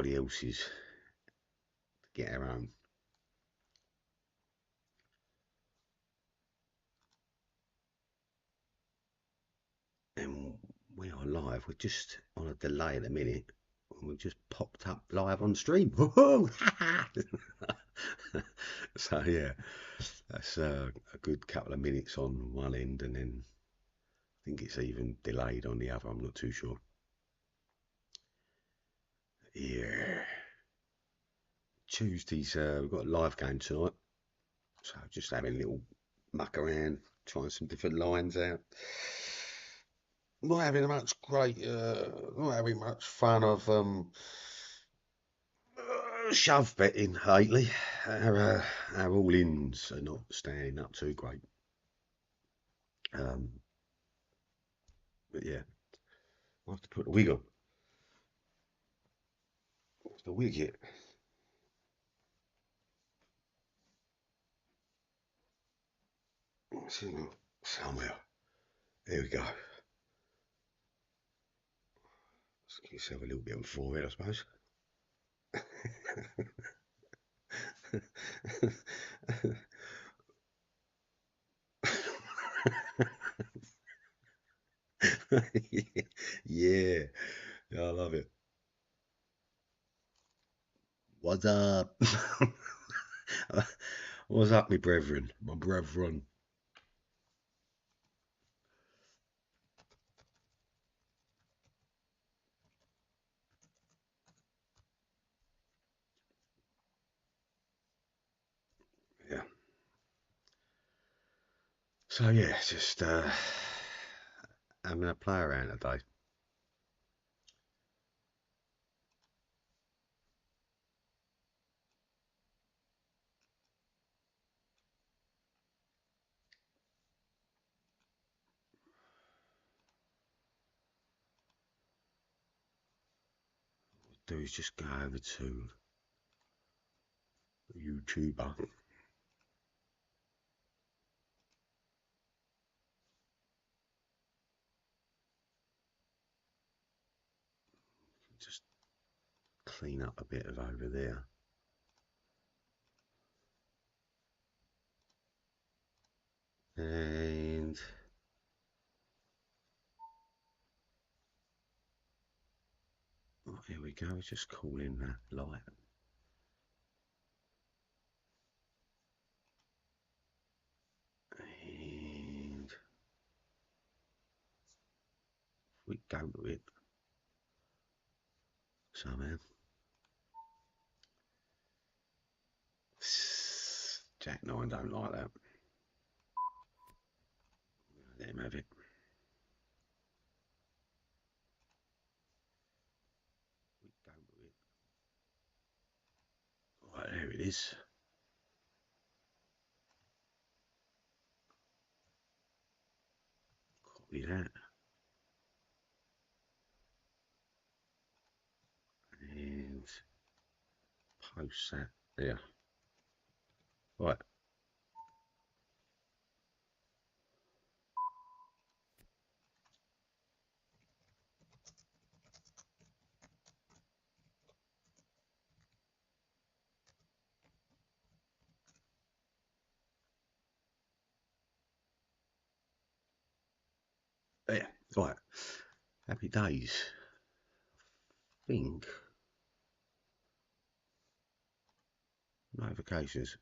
everybody else's to get our own. And we are live. We're just on a delay at the minute. We've just popped up live on stream. So yeah, that's a good couple of minutes on one end, and then I think it's even delayed on the other. I'm not too sure. Yeah. Tuesdays, we've got a live game tonight, so just having a little muck around, trying some different lines out. Not having much not having much fun of shove betting lately. Our all-ins are not standing up too great. But yeah, I'll have to put the wig on. What's the wig yet? It's in somewhere. There we go. Let's give yourself a little bit of forehead, I suppose. Yeah, I love it. What's up? What's up, my brethren? My brethren. Yeah. So yeah, just having a play around today. What I'll do is just go over to YouTuber. Just clean up a bit of over there. And oh, here we go, just call in that light. And we go to it somehow. Jack 9 don't like that. Let him have it. We go to it. Right, there it is. Copy that. And post that there. Right. There. Right. Happy days. I think notifications.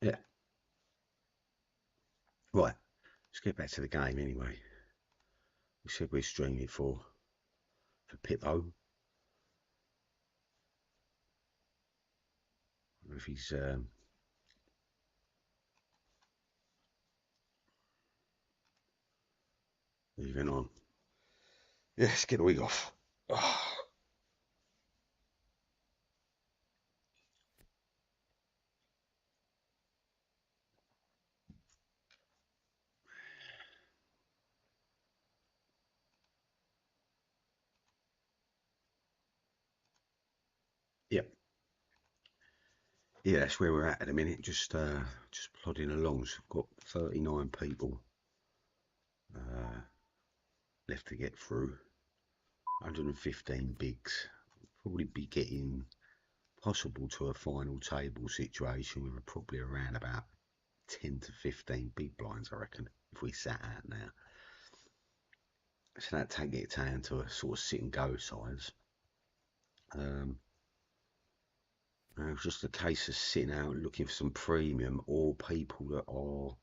Yeah. Right. Let's get back to the game anyway. We said we're streaming for Pippo. I don't know if he's moving on. Yeah, let's get the wig off. Oh. Yep. Yeah, that's where we're at the minute. Just plodding along. So we've got 39 people left to get through. 115 bigs. Probably be getting possible to a final table situation with probably around about 10 to 15 big blinds, I reckon, if we sat out now. So that take it down to a sort of sit and go size. It's just a case of sitting out looking for some premium or people that are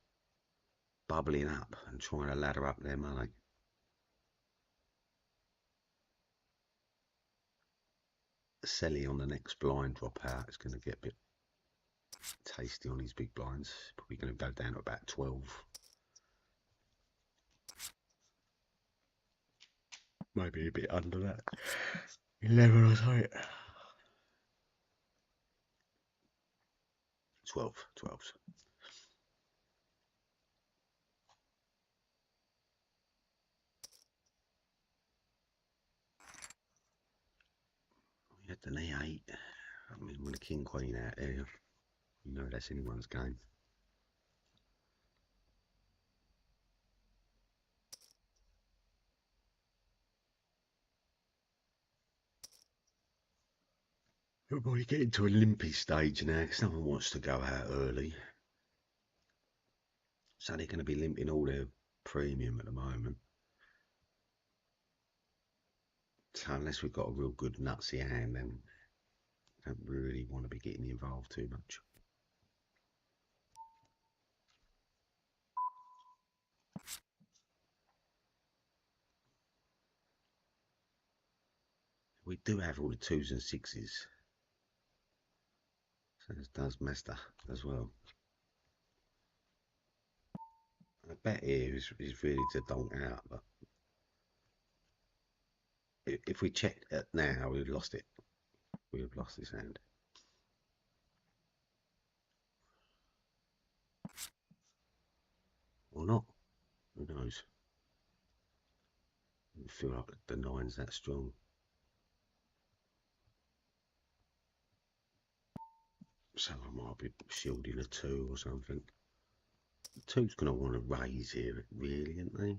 bubbling up and trying to ladder up their money. Selly on the next blind drop out is going to get a bit tasty on his big blinds. Probably going to go down to about 12. Maybe a bit under that. 11 or something. 12. We had an E8. I mean, with a king queen out there, you know that's anyone's game. We're probably getting to a limpy stage now because no one wants to go out early. So they're going to be limping all their premium at the moment. So unless we've got a real good nutsy hand, then I don't really want to be getting involved too much. We do have all the 2s and 6s. So this does Master as well. The bet here is really to donk out, but if we checked it now, we'd have lost it. We would have lost this hand. Or not. Who knows? I feel like the 9's that strong. So I might be shielding a 2 or something. The 2's going to want to raise here, really, isn't they?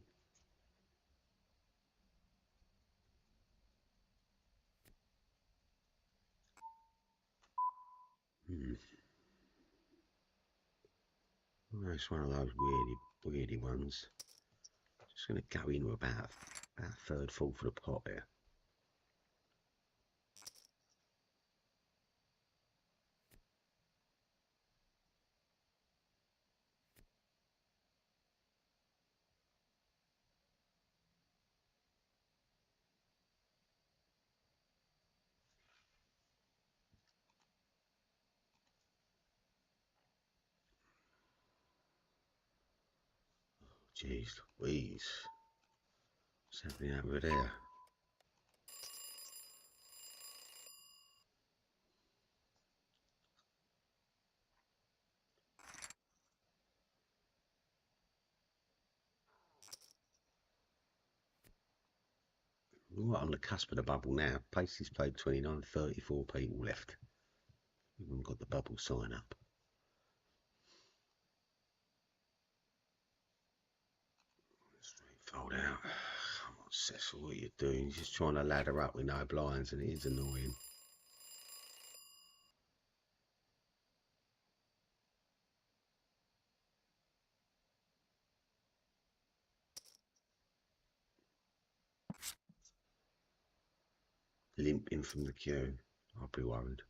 It's one of those weirdy ones. Just going to go into about third, fourth of the pot here. Jeez Louise. What's happening over there? We're right on the cusp of the bubble now. Places played 29, 34 people left. We haven't got the bubble sign up. Straight fold out. Come on, Cecil, what are you doing? You're just trying to ladder up with no blinds, and it is annoying. Limping from the queue. I'll be worried.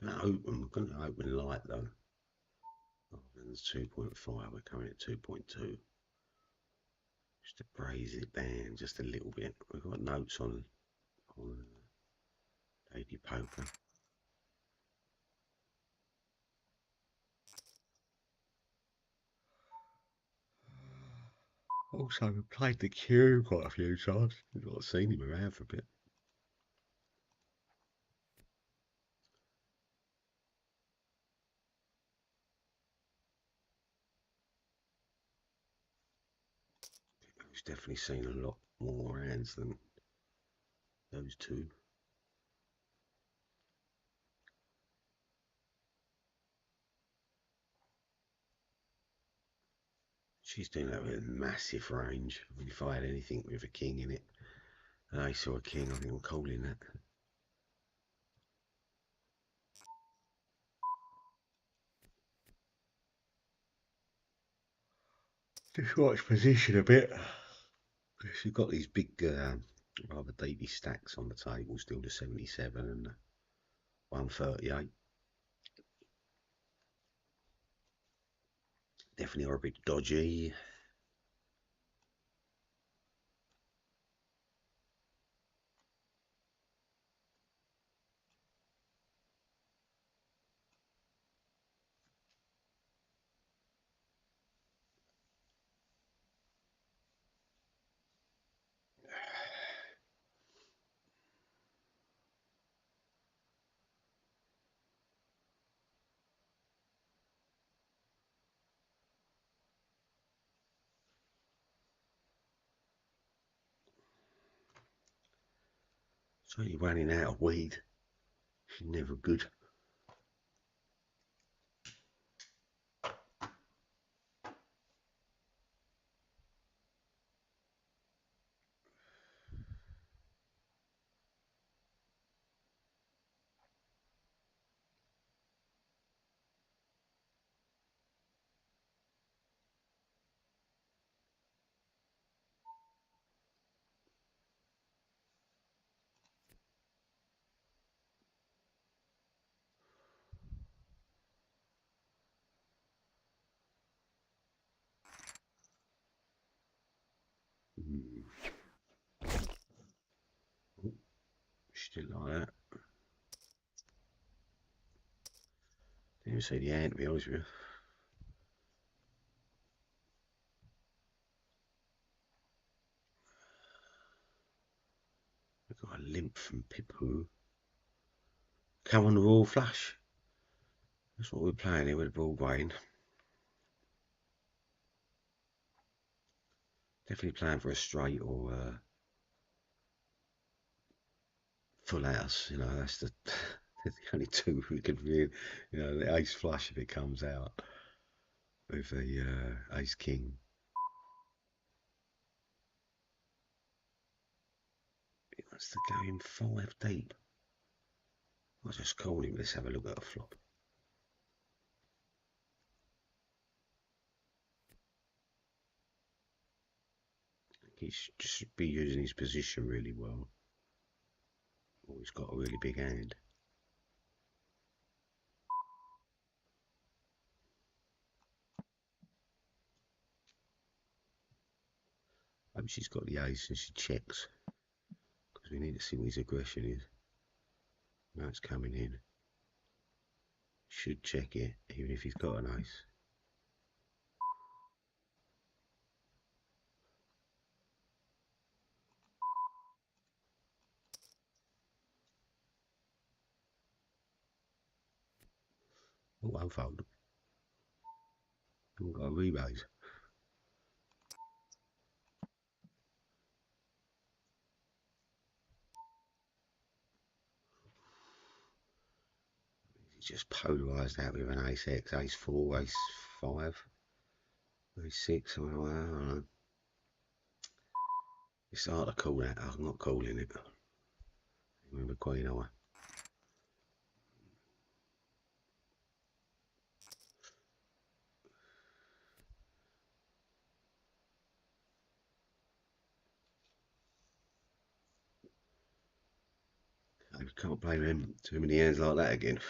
We're going to open light though. Oh, there's 2.5, we're coming at 2.2. Just to braise it down just a little bit. We've got notes on Lady Poker. Also, we played the queue quite a few times. We've not seen him around for a bit. definitely seen a lot more hands than those two. She's doing that with a massive range. I mean, if I had anything with a king in it, an ace or a king, I think I'm calling that. Just watch position a bit. She's got these big, rather deepy stacks on the table, still the 77 and the 138. Definitely are a bit dodgy. So you're running out of weed. She's never good. Still like that. Didn't even see the hand, to be honest with you. We've got a limp from Pipu. Come on the raw flush. That's what we're playing here with the Broadway. Definitely playing for a straight or full house. You know, that's the only two we could really, you know, the ace flush if it comes out with the ace king. He wants to go in 5 deep. I'll just call him. Let's have a look at a flop. He should just be using his position really well. Oh, he's got a really big hand. Hope she's got the ace and she checks, because we need to see what his aggression is. Now it's coming in. Should check it, even if he's got an ace. Oh, unfold. Haven't got a re-raise. He's just polarised out with an ace X, ace 4, ace 5, ace 6, something like that. I don't know. It's hard to call that. I'm not calling it. Remember queen, are I? I can't blame him. Too many hands like that again.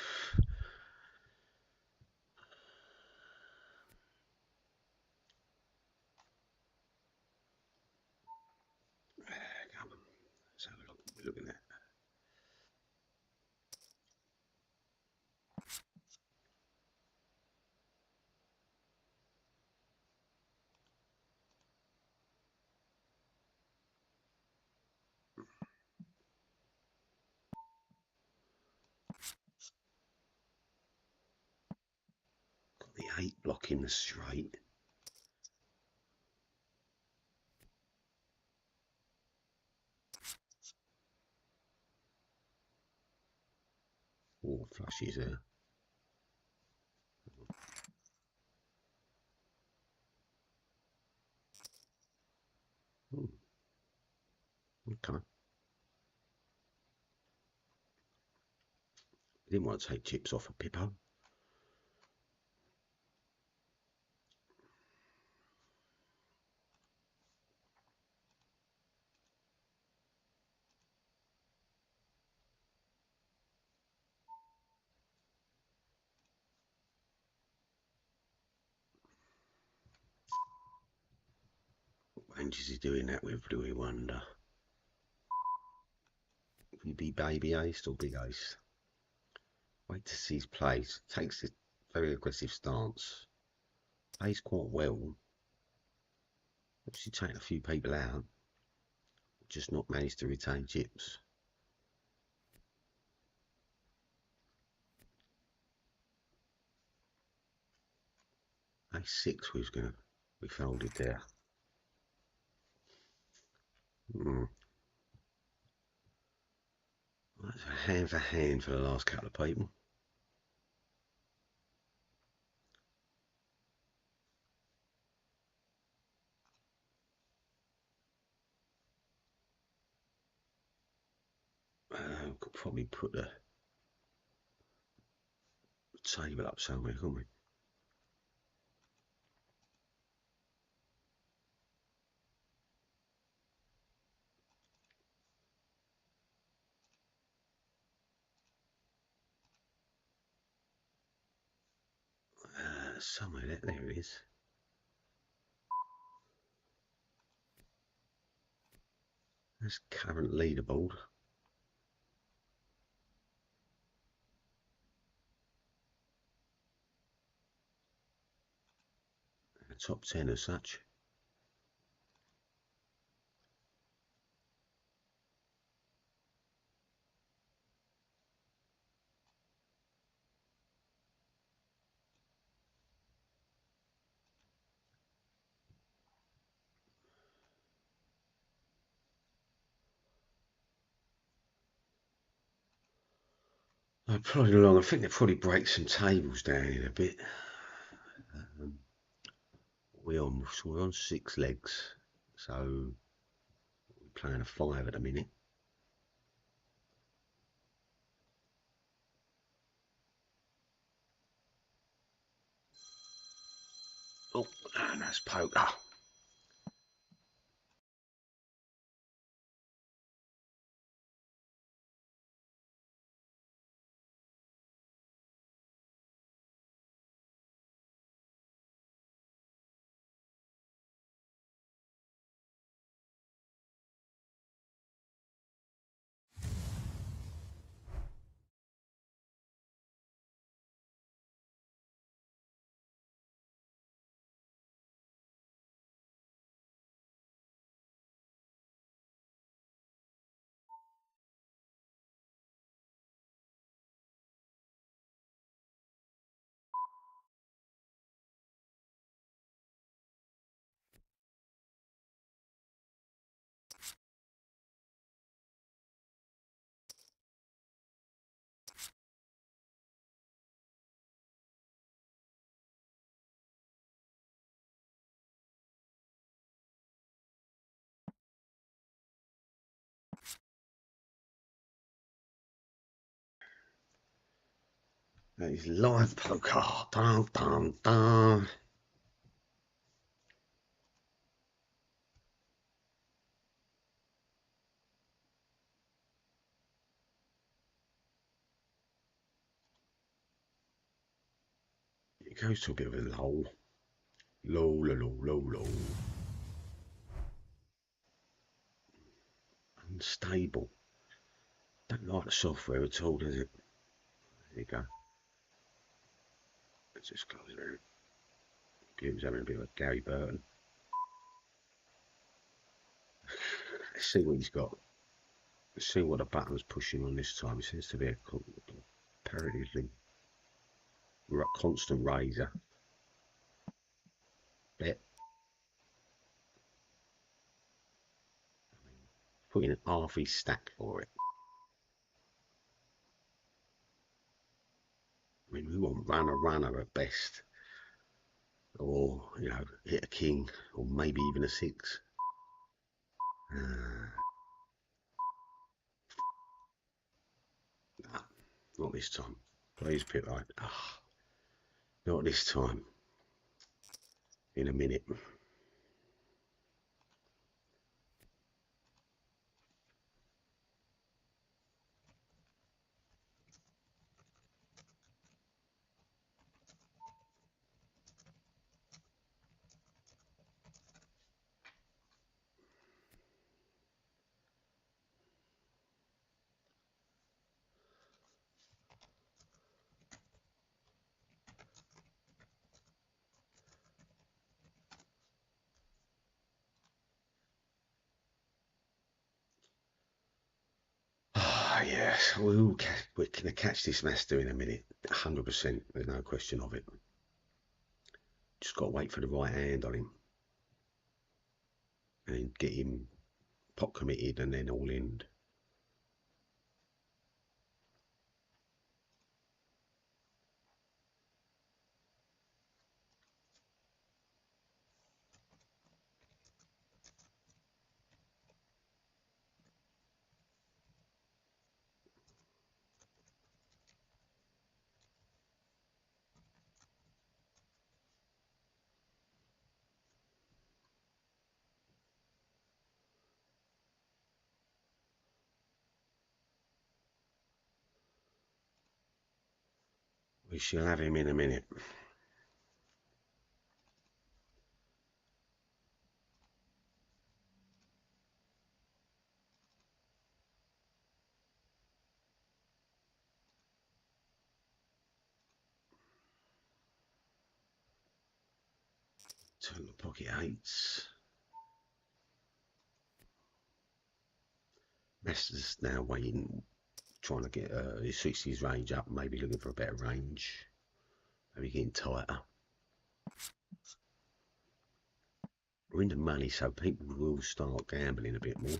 Come on. Let's have a look. We're looking at. Got the 8 blocking the straight. Oh, flushes there. Oh, okay. I didn't want to take chips off a Pippo. What range is he doing that with, do we wonder? Will he be baby ace or big ace? Wait to see his plays. Takes a very aggressive stance. Plays quite well. Obviously taking a few people out. Just not managed to retain chips. A6 was going to be folded there. That's a hand for the last couple of people. Could probably put the table up somewhere, couldn't we? Somewhere there it is. That's current leaderboard. The top 10 as such. I'm plodding along. I think they'll probably break some tables down in a bit. We're on 6 legs, so we're playing a 5 at the minute. Oh, and that's poker. That is live poker. Dun, dun, dun. It goes to a bit of a lull. Low. Unstable. Don't like the software at all, does it? There you go. Let's just close it out. Computer's having a bit of a Gary Burton. Let's see what he's got. Let's see what the button's pushing on this time. It seems to be a comparatively constant raiser. Bet. Putting half his stack for it. I mean, we want runner at best, or hit a king, or maybe even a six. Nah, not this time. Please, Pit right. Not this time. In a minute. Yes, we're going to catch this master in a minute. 100%. There's no question of it. Just got to wait for the right hand on him. And get him pot committed and then all in. We shall have him in a minute. Turn the pocket eights. Master's now waiting, trying to get his 60s range up, maybe looking for a better range. Maybe getting tighter. We're in the money, so people will start gambling a bit more.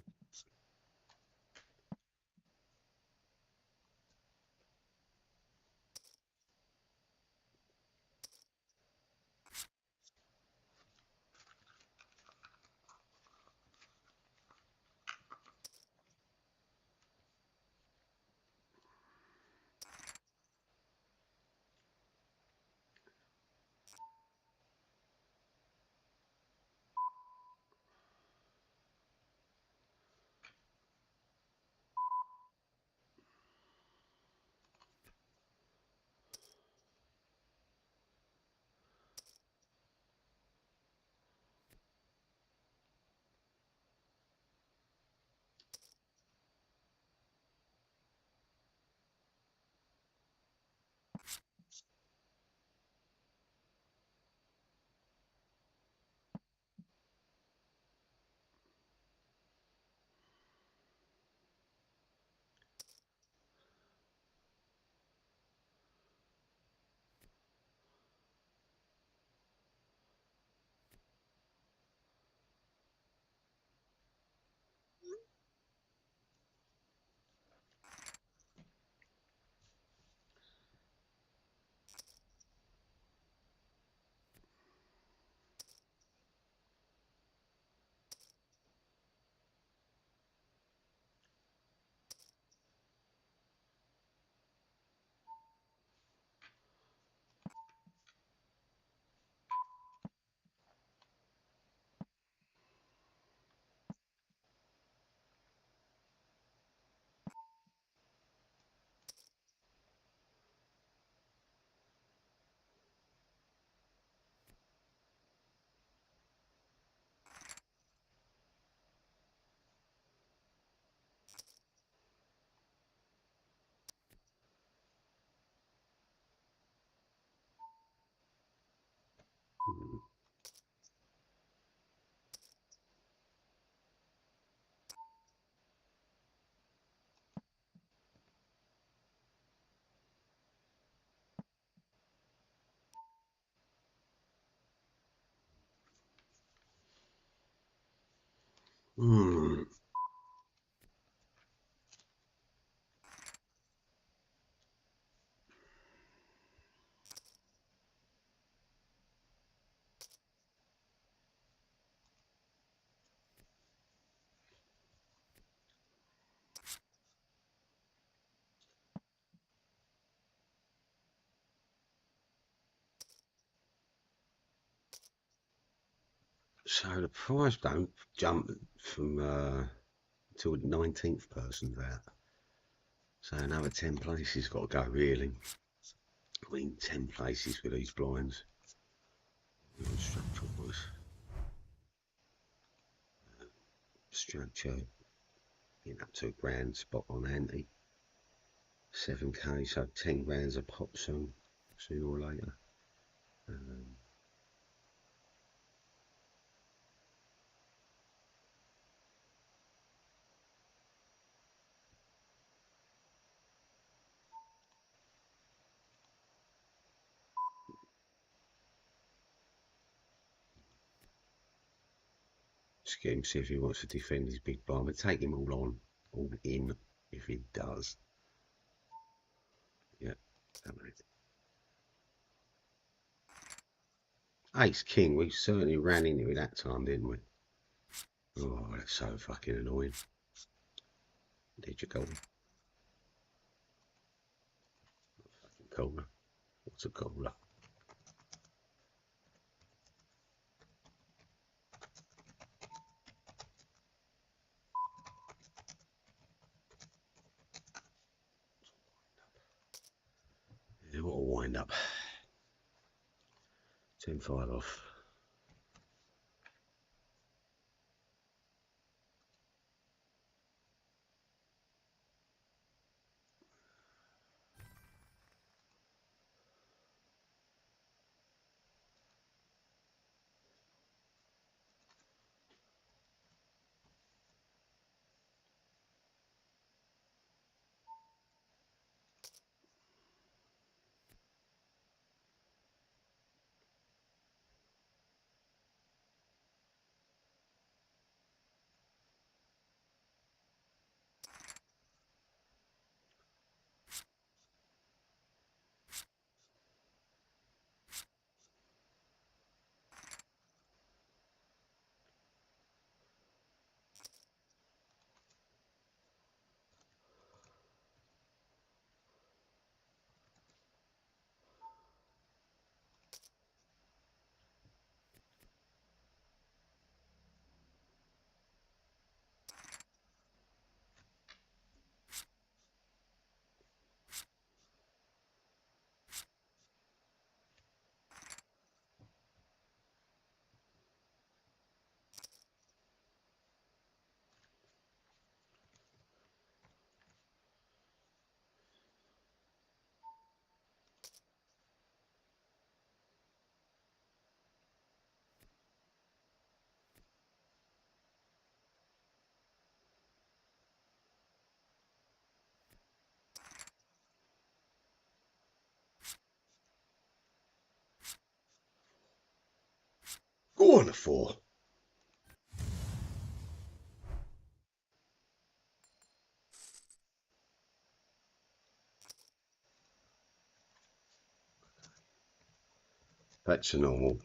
Hmm. So the prize don't jump from till the 19th person's out. So another 10 places got to go, really. I mean, 10 places with these blinds. Structure was structure getting up to a grand spot on ante. 7k, so 10 grands a pop soon, sooner or later. Just get him, see if he wants to defend his big blind, but take him all in, if he does. Yeah, Ace King, we certainly ran into it that time, didn't we? Oh, that's so fucking annoying. Did you go? Fucking caller. What's a caller? Yeah, what a wind up. 10-5 off. Go on a 4. That's a normal.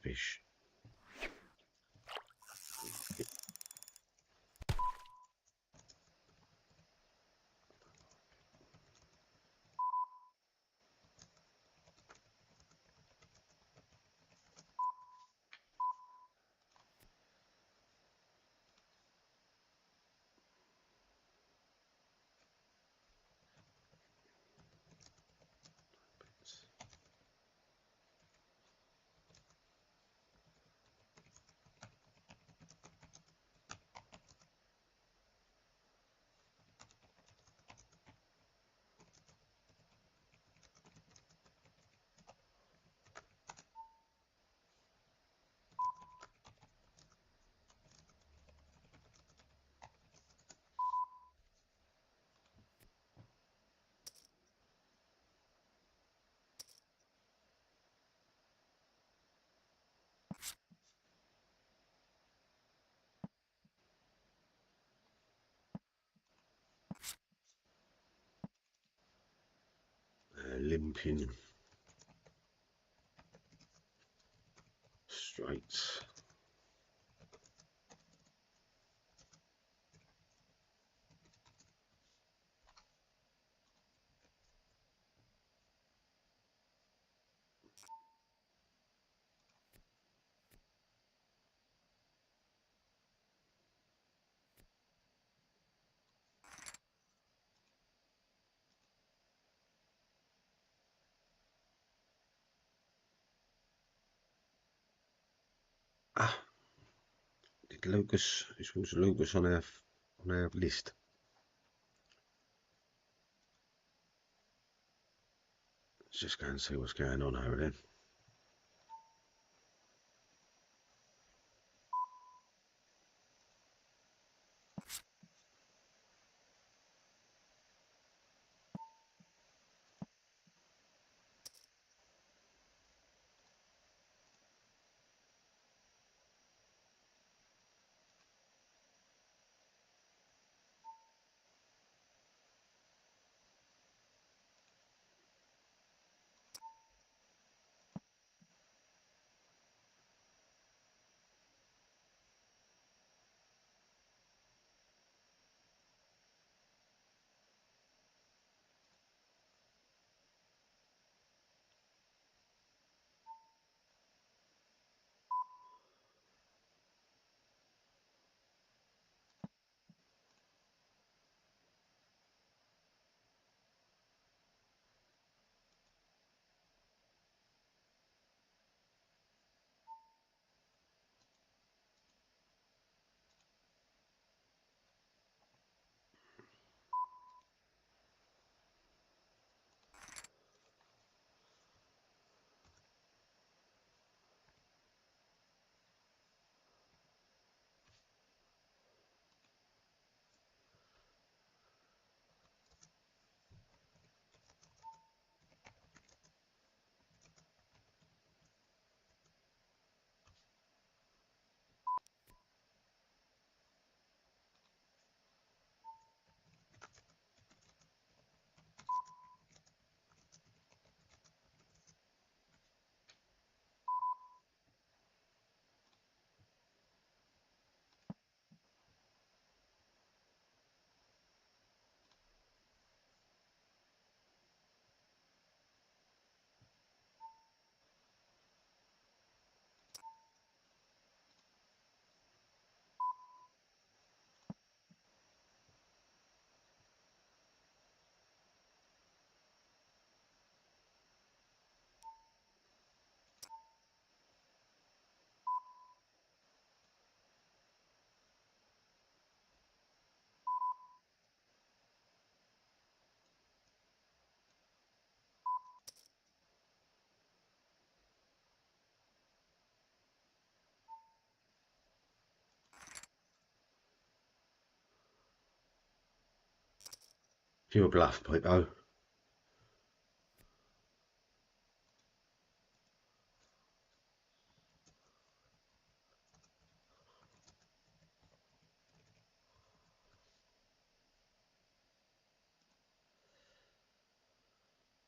Fish. limping. Straight. Ah, did Lucas? Was Lucas on our list? Let's just go and see what's going on over there. Pure bluff, Pipo.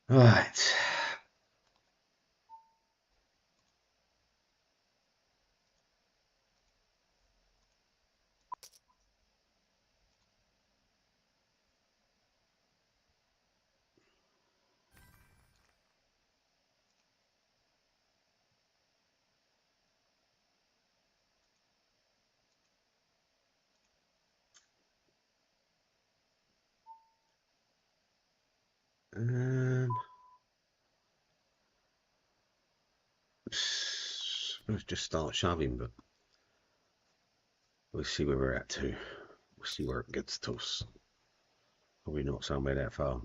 Right. Let's just start shoving, but we'll see where we're at to. We'll see where it gets to us. Probably not somewhere that far.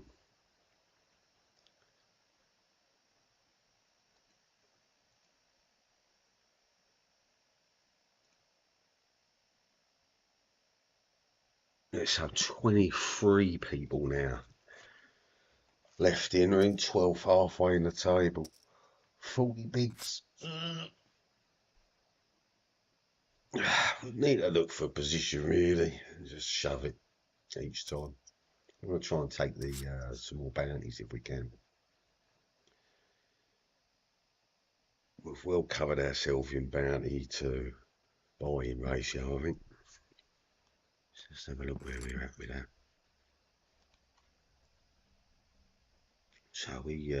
Let's have 23 people now left in. We're in 12th, halfway in the table. 40 bigs. Need to look for a position really and just shove it each time. I'm going to try and take the some more bounties if we can. we've well covered ourselves in bounty to buying ratio, I think. Let's have a look where we're at with that. So we've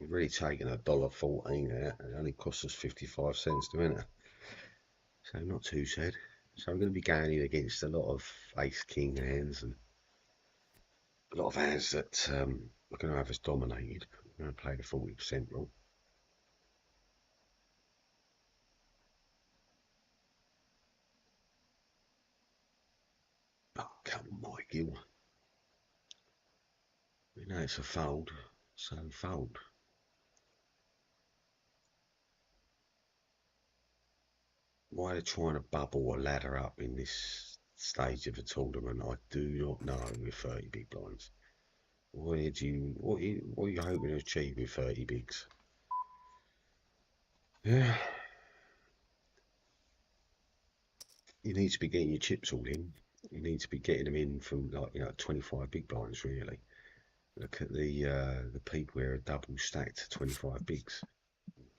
really taken $1.14 out, and it only cost us 55 cents to enter. So not too sad. So we're going to be going in against a lot of ace king hands and a lot of hands that are going to have us dominated. We're going to play the 40% rule. Oh, come on, Michael. We know it's a fold, so fold. Why they're trying to bubble or ladder up in this stage of the tournament, I do not know with 30 big blinds. What are you hoping to achieve with 30 bigs? Yeah. You need to be getting your chips all in. You need to be getting them in from 25 big blinds really. Look at the peak where a double stacked to 25 bigs,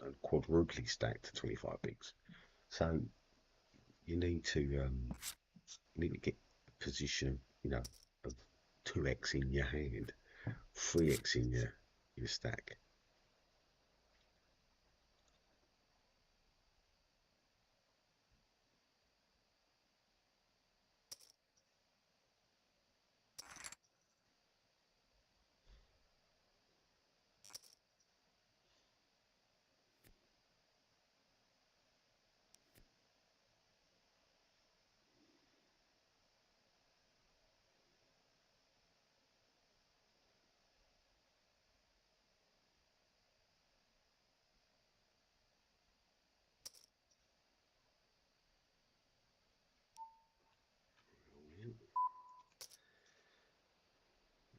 and quadruply stacked to 25 bigs. So you need to get a position, of 2x in your hand, 3x in your stack.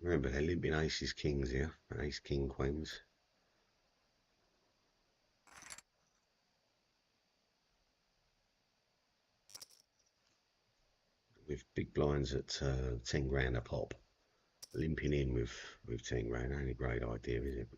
Remember, they're limping aces, kings here, ace, king, queens. With big blinds at 10 grand a pop, limping in with 10 grand ain't a great idea, is it?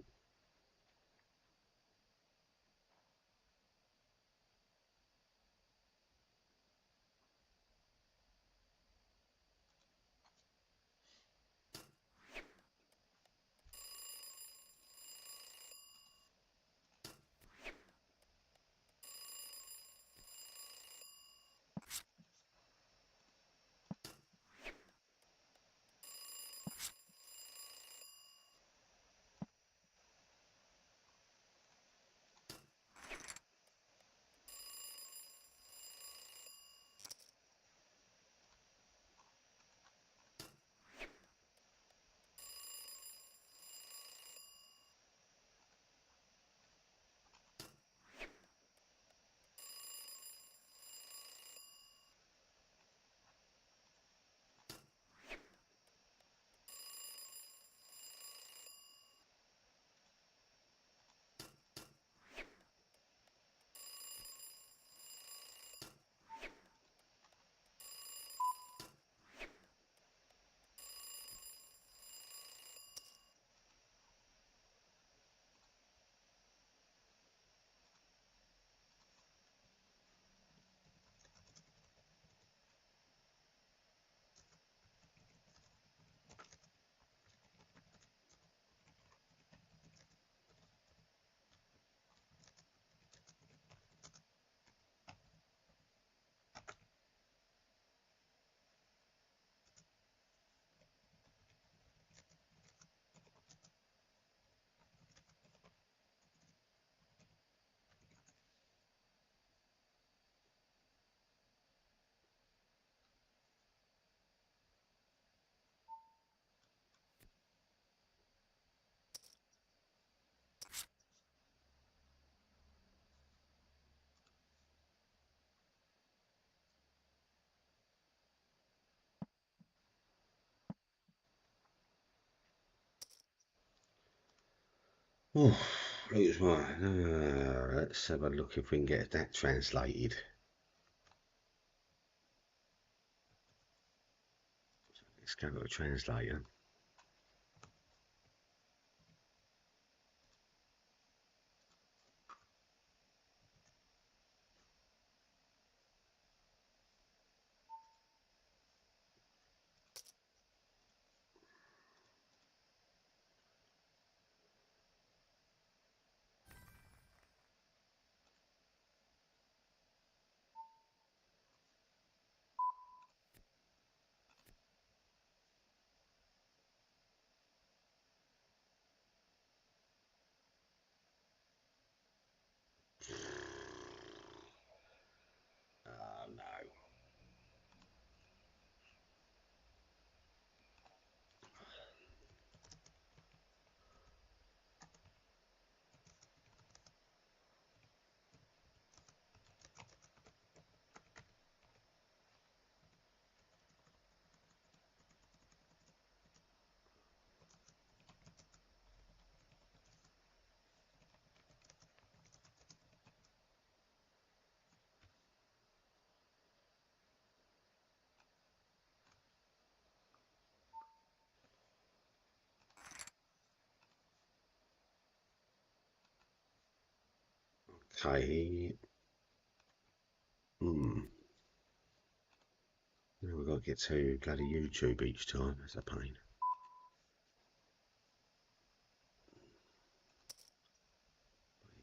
Oh, looks right. Let's have a look if we can get that translated. Let's go to a translator. Okay. Now we've got to get to bloody YouTube each time. That's a pain.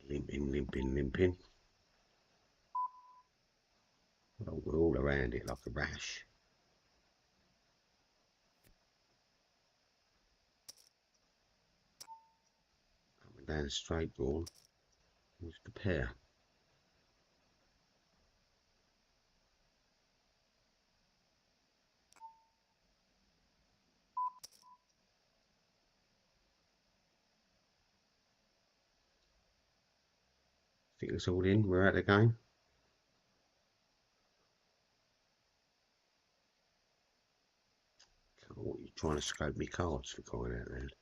Limping, limping, limping. We're all around it like a rash. Up and down the straight ball. What's the pair? I think it's all in. We're at the game. What are you trying to scope me cards for crying out loud?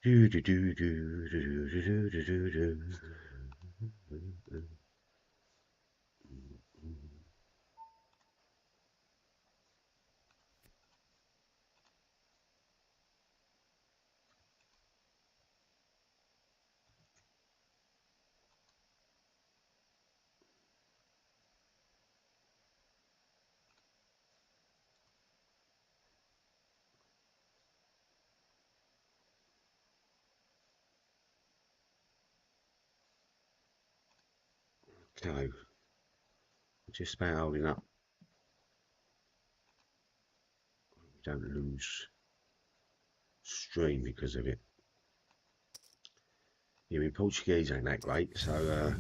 Do do do do do do do do do. Okay, just about holding up. We don't lose stream because of it. Yeah, I mean, Portuguese ain't that great, so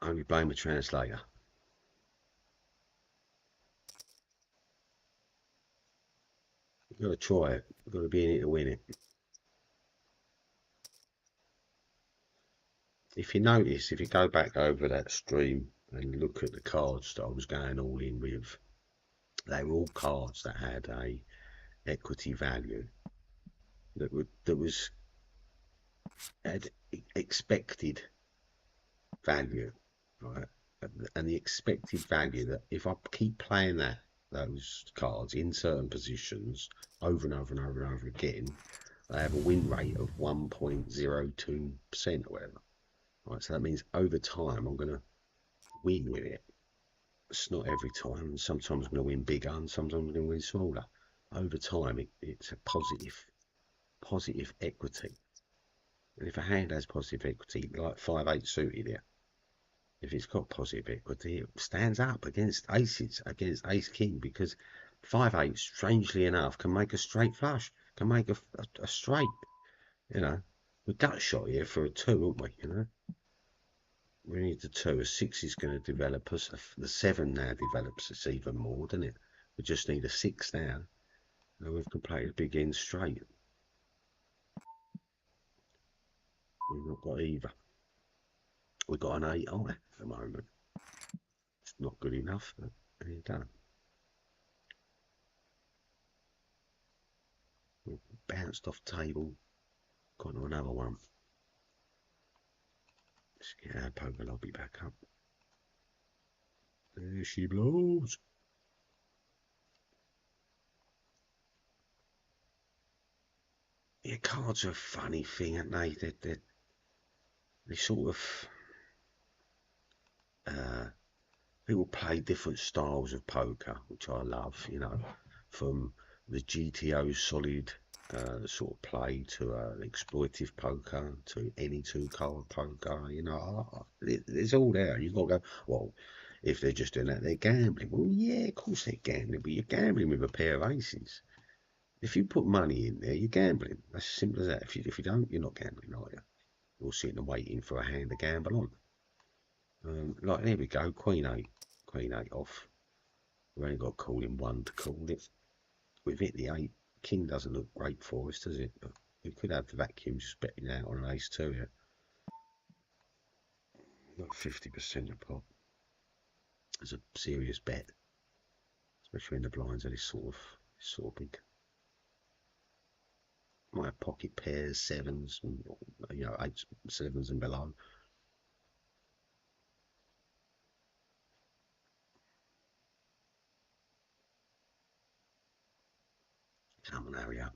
only blame the translator. You've got to try it. You've got to be in it to win it. If you notice, if you go back over that stream and look at the cards that I was going all in with, they were all cards that had a equity value that was had expected value, right? And the expected value that if I keep playing those cards in certain positions over and over and over and over again, they have a win rate of 1.02% or whatever. Right, so that means over time I'm going to win with it. It's not every time. Sometimes I'm going to win bigger, and sometimes I'm going to win smaller. Over time, it's a positive equity. And if a hand has positive equity, like 5-8 suited here, if it's got positive equity, it stands up against aces, against ace king, because 5-8, strangely enough, can make a straight flush, can make a straight. You know, we gut shot here for a 2, aren't we? You know, we need the 2. A 6 is going to develop us. The 7 now develops us even more, doesn't it? We just need a 6 now, and we've completed a big end straight. We've not got either. We've got an 8-eye at the moment. It's not good enough, but there you go. We've bounced off table, got to another one. Let's get our poker lobby back up. There she blows. Yeah, cards are a funny thing, aren't they? They sort of people play different styles of poker, which I love. You know, from the GTO solid sort of play to exploitive poker to any 2-card poker. You know, it's all there. You've got to go, well, if they're just doing that, they're gambling. Well, yeah, of course they're gambling, but you're gambling with a pair of aces. If you put money in there, you're gambling. That's as simple as that. If you don't, you're not gambling, are you? You're sitting and waiting for a hand to gamble on. Like, there we go, Queen 8 off. We've only got to call in 1 to call it. We've hit the 8. King doesn't look great for us, does it? But we could have the vacuum spitting out on an ace 2 here. Not 50% of pot. It's a serious bet, especially when the blinds are this sort of big. Might have pocket pairs, 7s, and, you know, 8s, 7s and below. Come on, hurry up.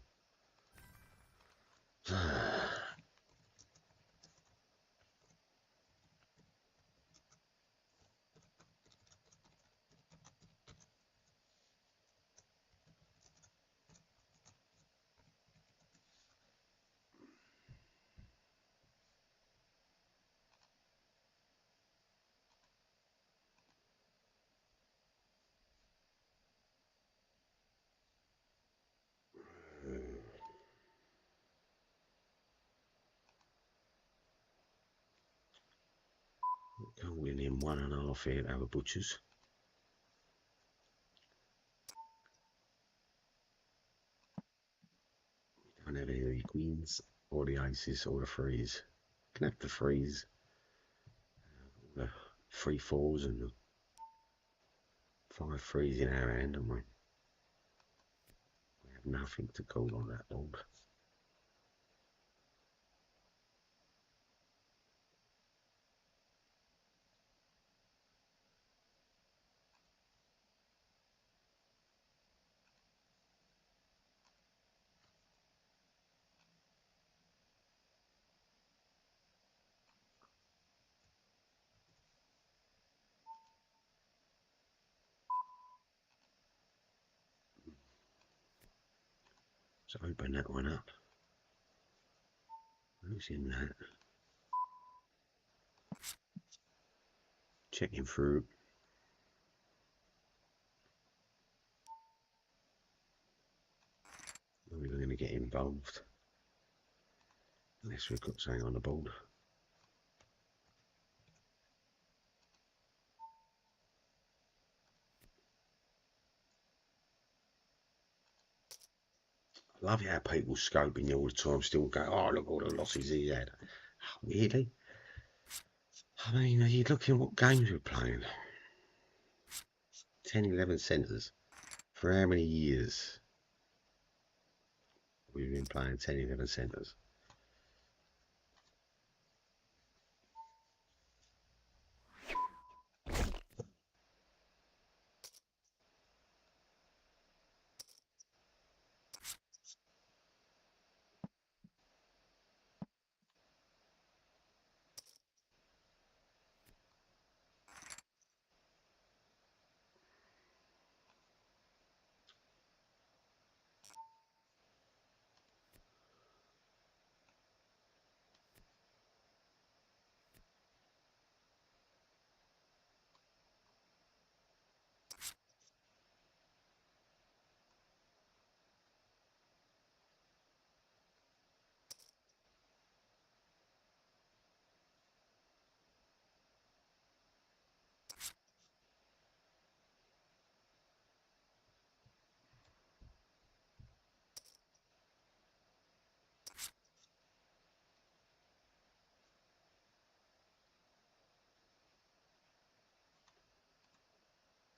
Calling in 1.5 here to have a butcher's. Don't have any of the queens or the aces or the threes. Can have the threes, the 3 4s and the 5 threes in our hand, and we have nothing to call on that board. So open that one up. Who's in that? Checking through. We're going to get involved unless we've got something on the board. I love how people scoping you all the time, still go, oh, look all the losses he had. Really? I mean, are you looking at what games we're playing? 10, 11 centres. For how many years we've been playing 10, 11 centres?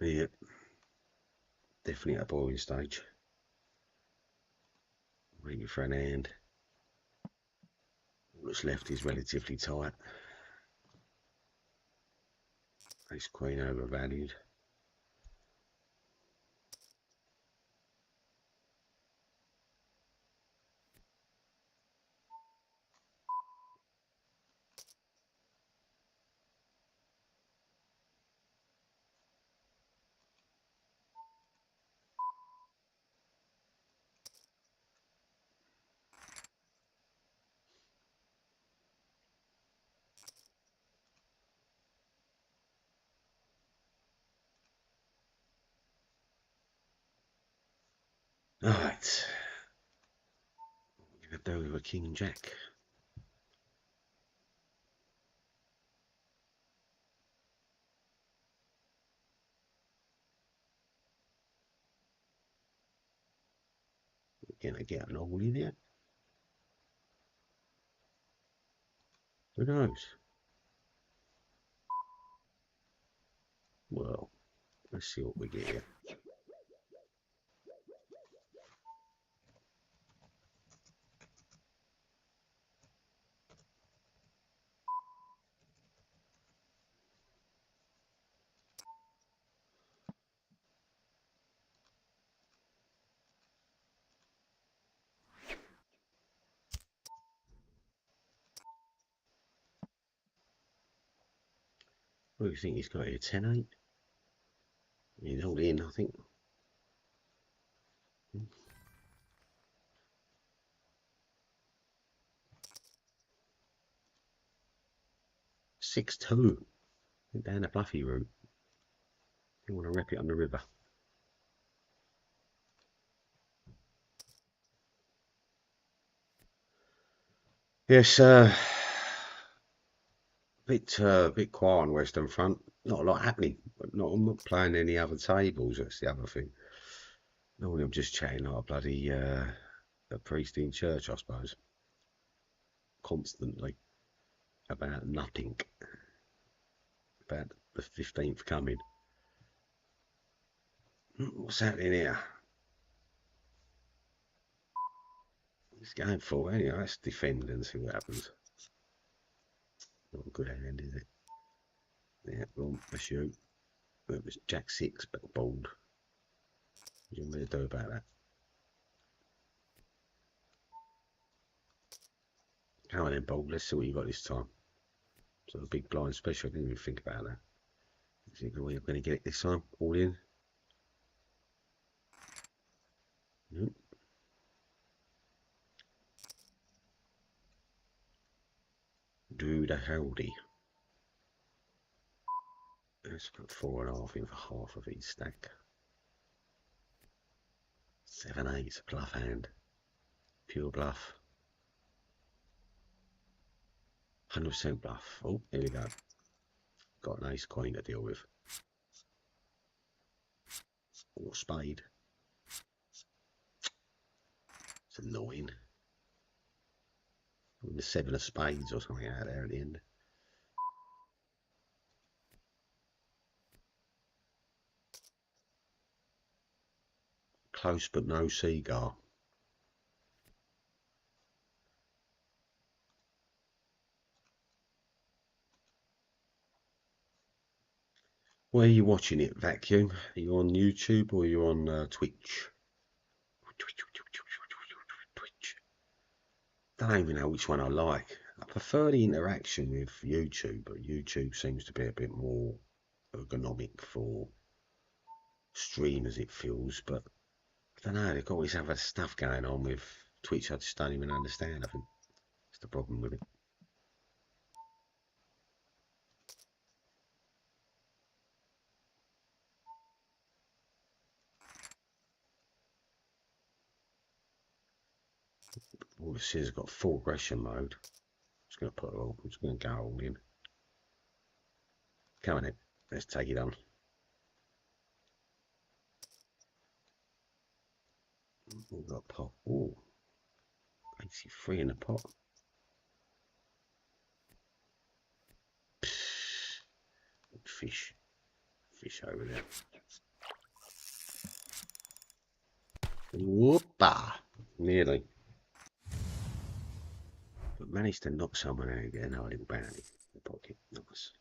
Yeah, definitely at a boiling stage. Waiting for an hand. All that's left is relatively tight. Ace queen overvalued. Alright. What are we going to do with a king and jack? We're going to get an all in here. Who knows? Well, let's see what we get here. What do you think he's got here? 10-8? He's all in, I think. 6-2. Down the bluffy route. You want to wrap it on the river. Yes, Bit quiet on Western Front. Not a lot happening. But I'm not playing any other tables. That's the other thing. Normally I'm just chatting like a bloody a priest in church, I suppose. Constantly about nothing. About the 15th coming. What's happening here? It's going for it anyway. Let's defend and see what happens. Not a good hand, is it? Yeah, wrong. That's you. It was Jack 6, but bald. What do you want me to do about that? Come on then, bald. Let's see what you got this time. So the big blind special. I didn't even think about that. Is it we're going to get it this time? All in? Nope. Do the howdy. Let's put 4.5 in for half of each stack. 7/8, bluff hand. Pure bluff. 100% bluff. Oh, here we go. Got an ace queen to deal with. Or spade. It's annoying. The 7 of spades or something out there at the end. Close but no cigar. Where are you watching it, Vacuum? Are you on YouTube or are you on Twitch? Twitch. Don't even know which one I like. I prefer the interaction with YouTube, but YouTube seems to be a bit more ergonomic for streamers, it feels. But I don't know, they've got all this other stuff going on with Twitch I just don't even understand. I think that's the problem with it. All this is got full aggression mode. I'm just going to go all in. Come on in, let's take it on. We've got pot. Oh, 83 in the pot. Fish over there. Whoopa! Nearly. But managed to knock someone out and get another little bounty in the pocket. Nice.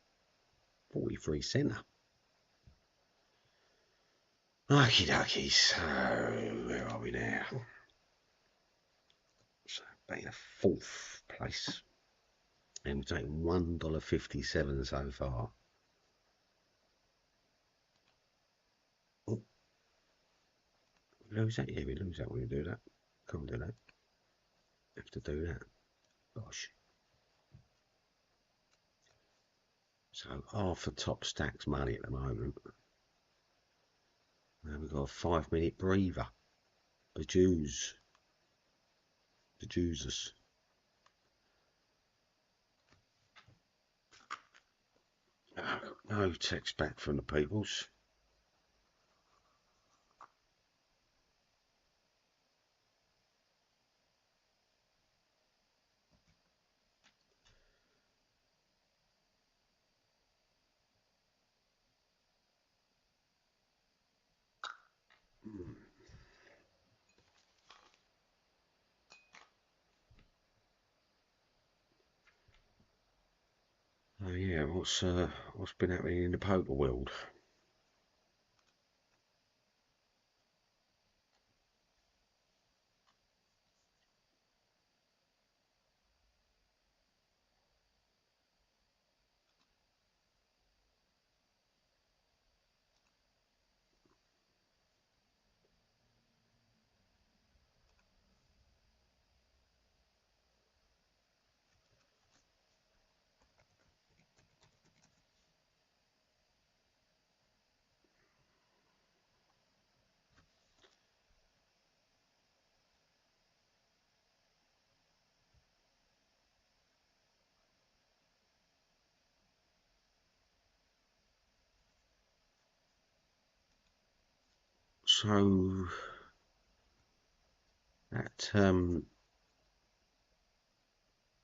43 centre. Okie dokie, so where are we now? So back in a 4th place. And we're taking $1.57 so far. Oh. We lose that? Yeah, we lose that when we do that. Can't do that. Have to do that. Gosh. So half the top stack's money at the moment. Now we've got a 5-minute breather. The Jews. The Jesus. No text back from the peoples. Oh yeah, what's been happening in the poker world? So that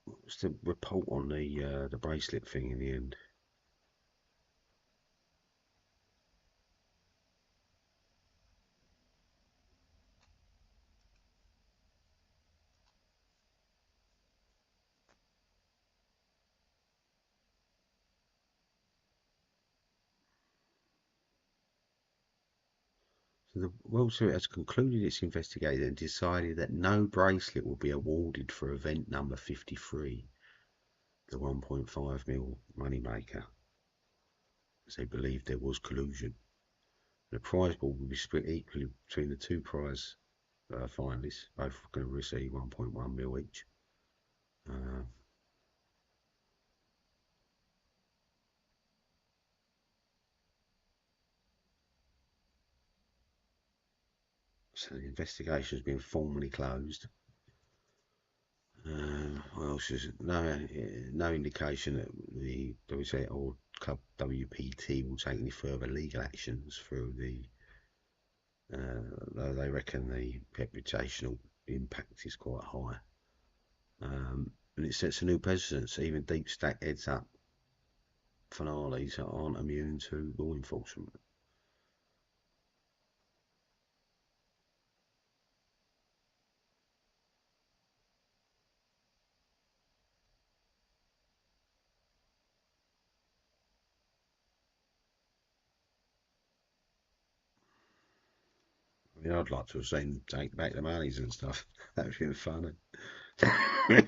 what's the report on the bracelet thing in the end? So the World Series has concluded its investigation and decided that no bracelet will be awarded for event number 53, the 1.5 mil moneymaker, as they believed there was collusion. The prize pool will be split equally between the two prize finalists, both going to receive 1.1 mil each. So the investigation has been formally closed. What else is it? No indication that the WTA or Club WPT will take any further legal actions through the. Though they reckon the reputational impact is quite high, and it sets a new precedent. So even deep stack heads up finales aren't immune to law enforcement. I mean, I'd like to have seen them take back the monies and stuff. That would have been funny. Yeah,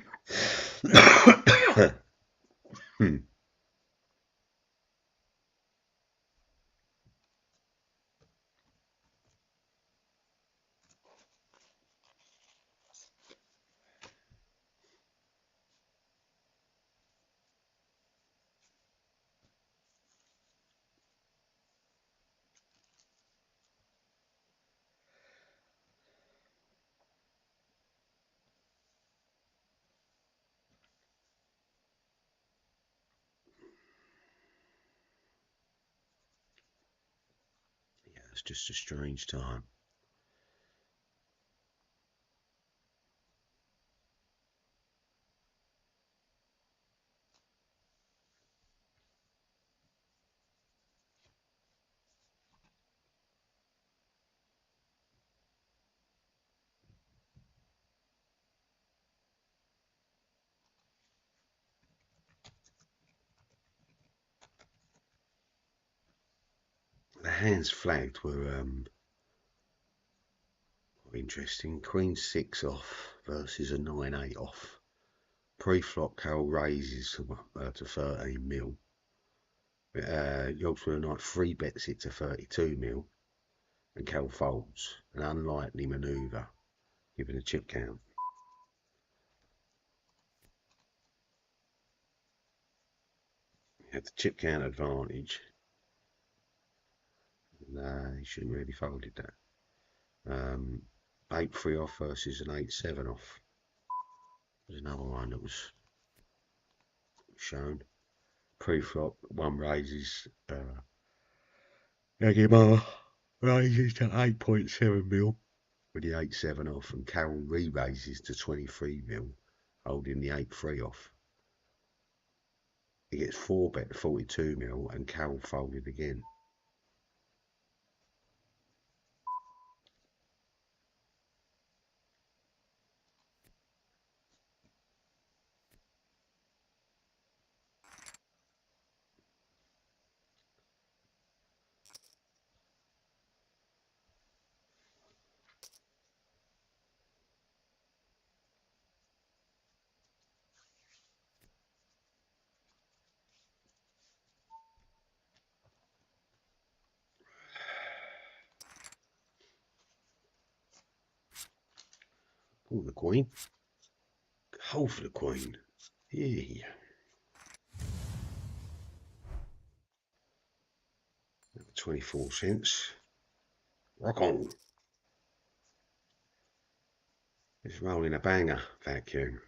it's just a strange time. The hands flagged were interesting. Queen 6 off versus a 9-8 off. Pre-flop Carol raises to 13 mil. Yogswell Knight 3 bets it to 32 mil. And Carol folds. An unlikely manoeuvre given a chip count. He had the chip count advantage. No, he shouldn't really folded that. 8-3 off versus an 8-7 off. There's another one that was shown. Pre-flop, one raises Yagimar raises to 8.7 mil with the 8-7 off, and Carroll re-raises to 23 mil, holding the 8-3 off. He gets 4 bet to 42 mil, and Carroll folded again. Pull the queen. Hold for the queen. Yeah. 24 cents. Rock on. It's rolling a banger, vacuum.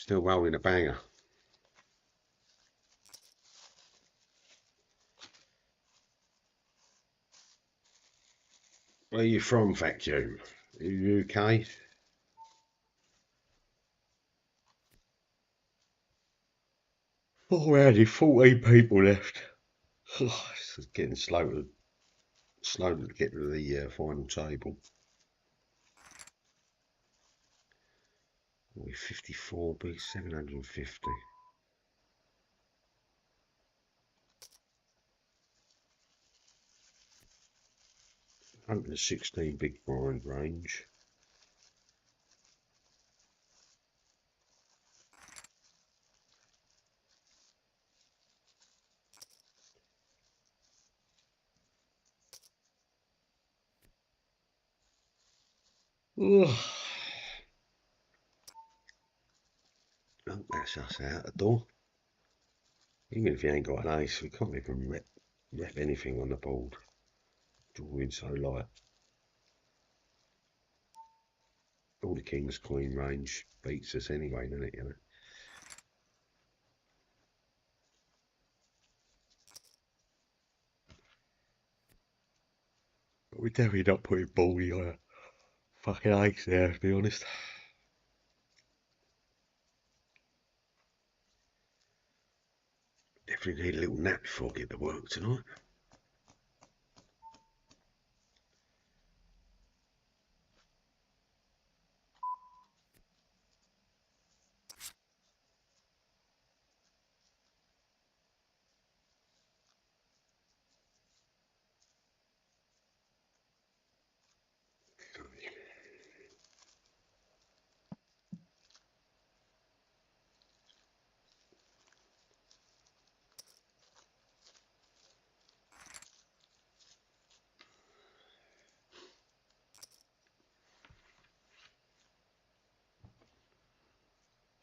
Still rolling a banger. Where are you from, Vacuum? UK? Oh, we only 14 people left. It's getting slow to get to the final table. We're 54, be 750. 116 big blind range. Oh, that's us out the door. Even if you ain't got an ace, we can't even rep anything on the board. Drawing so light. All the king's queen range beats us anyway, doesn't it, you know? But we're definitely not putting baldy on a fucking ace there, to be honest. Definitely need a little nap before I get to work tonight.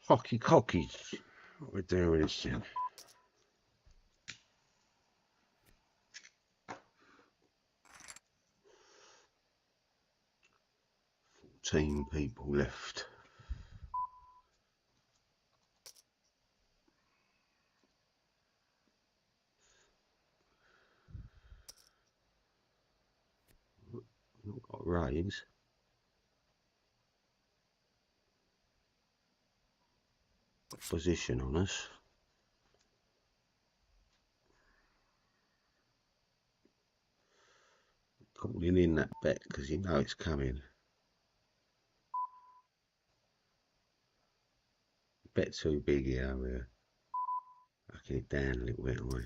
Hockey cocky. What we're doing is 14 people left. Not got raise. Position on us. Calling in that bet because you know it's coming. Bet too big here, we're backing it down a little bit, aren't we?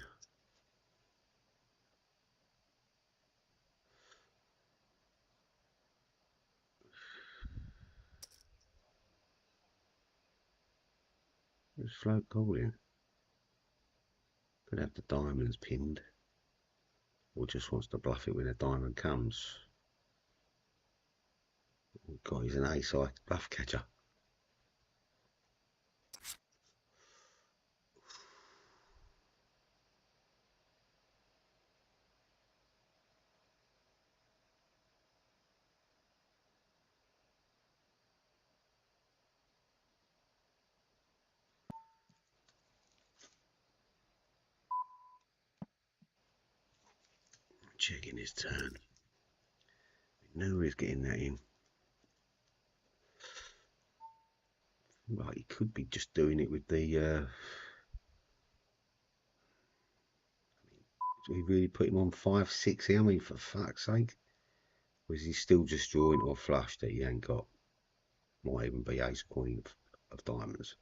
Who's float calling? Could have the diamonds pinned. Or just wants to bluff it when a diamond comes. Oh God, he's an ace-high bluff catcher. Checking his turn. We knew he was getting that in. Right, he could be just doing it with the. Do we really put him on 5-6 here? I mean, for fuck's sake. Or is he still just drawing or flush that he ain't got? Might even be ace queen of diamonds.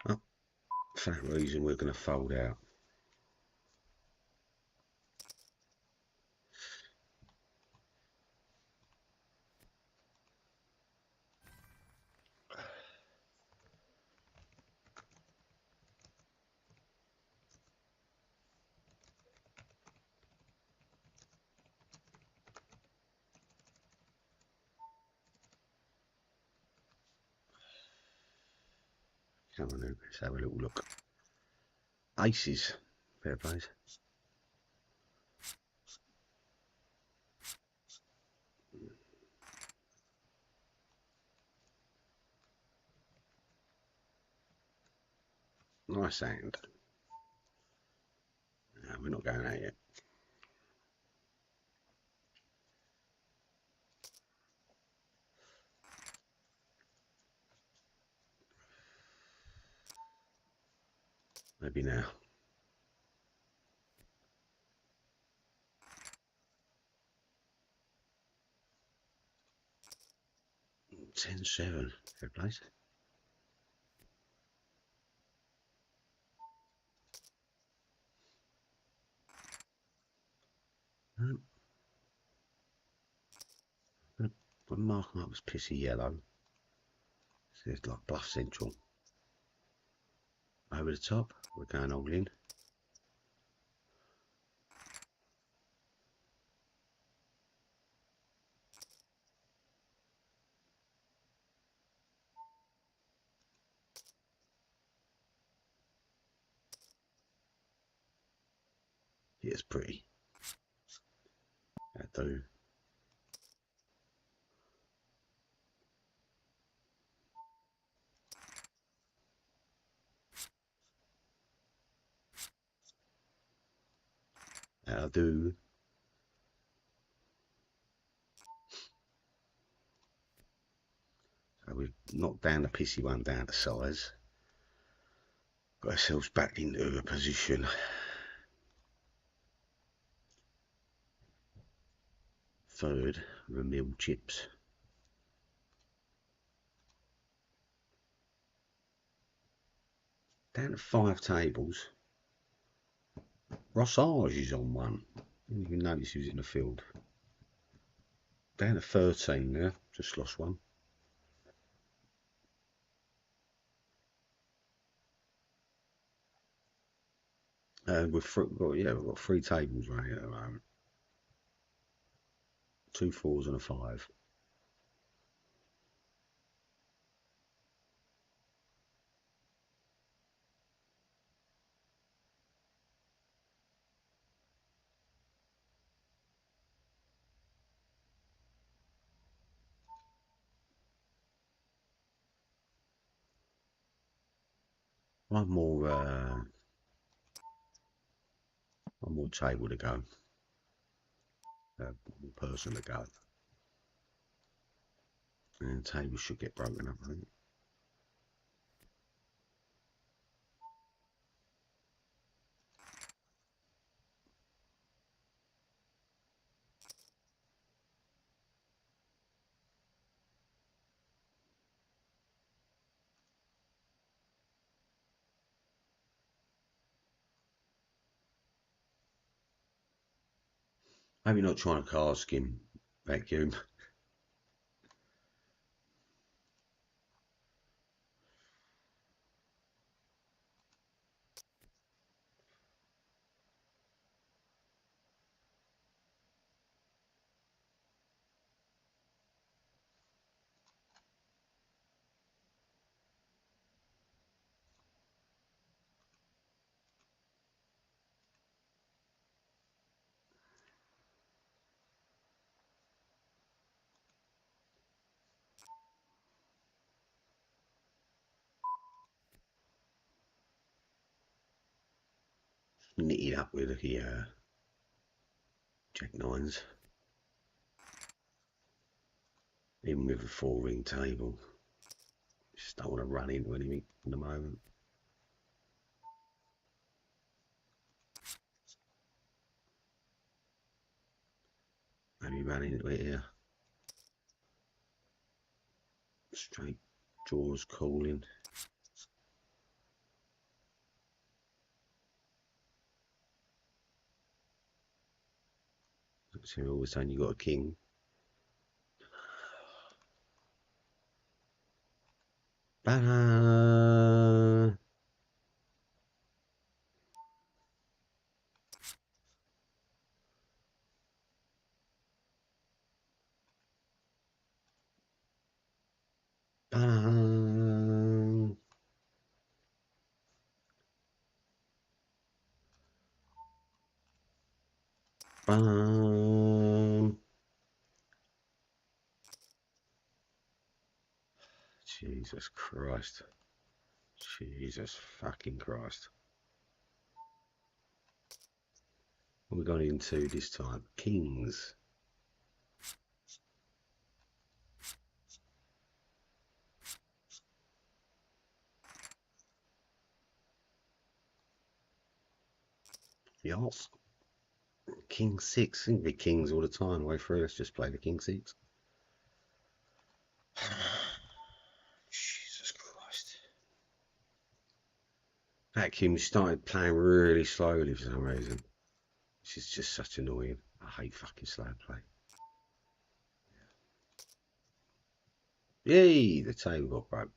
Oh, for that reason, we're going to fold out. Come on then, let's have a little look. Aces. Fair plays. Nice hand. No, we're not going out yet. Maybe now. 10-7. Fair place. We're marking up as pissy yellow. So it's like Bluff Central. Over the top, we're going all in. Yeah, it's pretty. That'll do. That'll do. So we've knocked down the pissy one down to size. Got ourselves back into a position. Third, the milled chips. Down to 5 tables. Rossage is on one. Didn't even notice he was in the field. Down to 13 now. Just lost one. We've got 3 tables right here at the moment. 2 4s and a 5. One more table to go. One person to go. And the table should get broken up, I think. Maybe not trying to card skim vacuum. Knitted up with the Jack 9s. Even with a 4-ring table. Just don't want to run into anything at the moment. Maybe run into it here. Straight draws calling. So all of a sudden you got a king. Banana. Banana. Banana. Jesus Christ. Jesus fucking Christ. What we got into this time? Kings. Yes. King 6. Seem to be kings all the time. Way through. Let's just play the King 6. Jesus Christ. Vacuum started playing really slowly for some reason. This is just such annoying. I hate fucking slow play. Yay! The table got broke.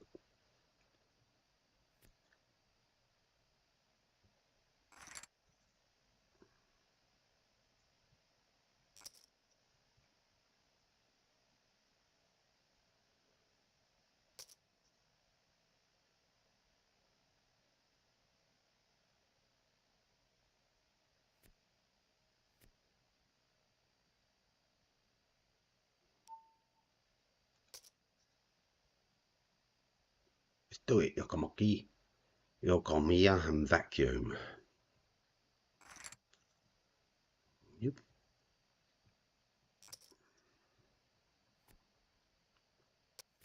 Let's do it, Yokomoki. Yokomiya and vacuum. Yep.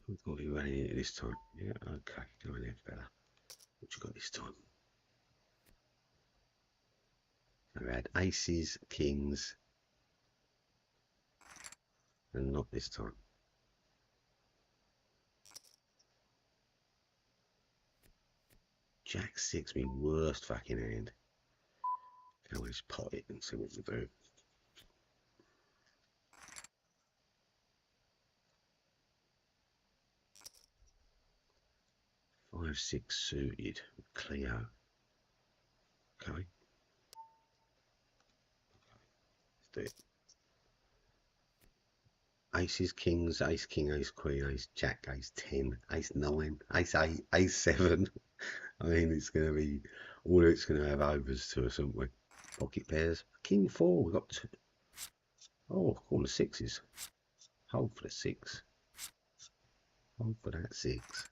We've got to be running it this time. Yeah, okay. Going there better. What you got this time? I had aces, kings, and not this time. Jack 6, my worst fucking hand. Can we just pot it and see what we do? 5-6 suited. Cleo. Okay. Let's do it. Aces, kings, ace, king, ace, queen, ace, jack, ace 10, ace 9, ace 8, ace 7. I mean, it's going to be, all of it's going to have overs to us, aren't we? Pocket pairs. King 4, we've got two. Oh, all the sixes. Hold for the 6. Hold for that 6.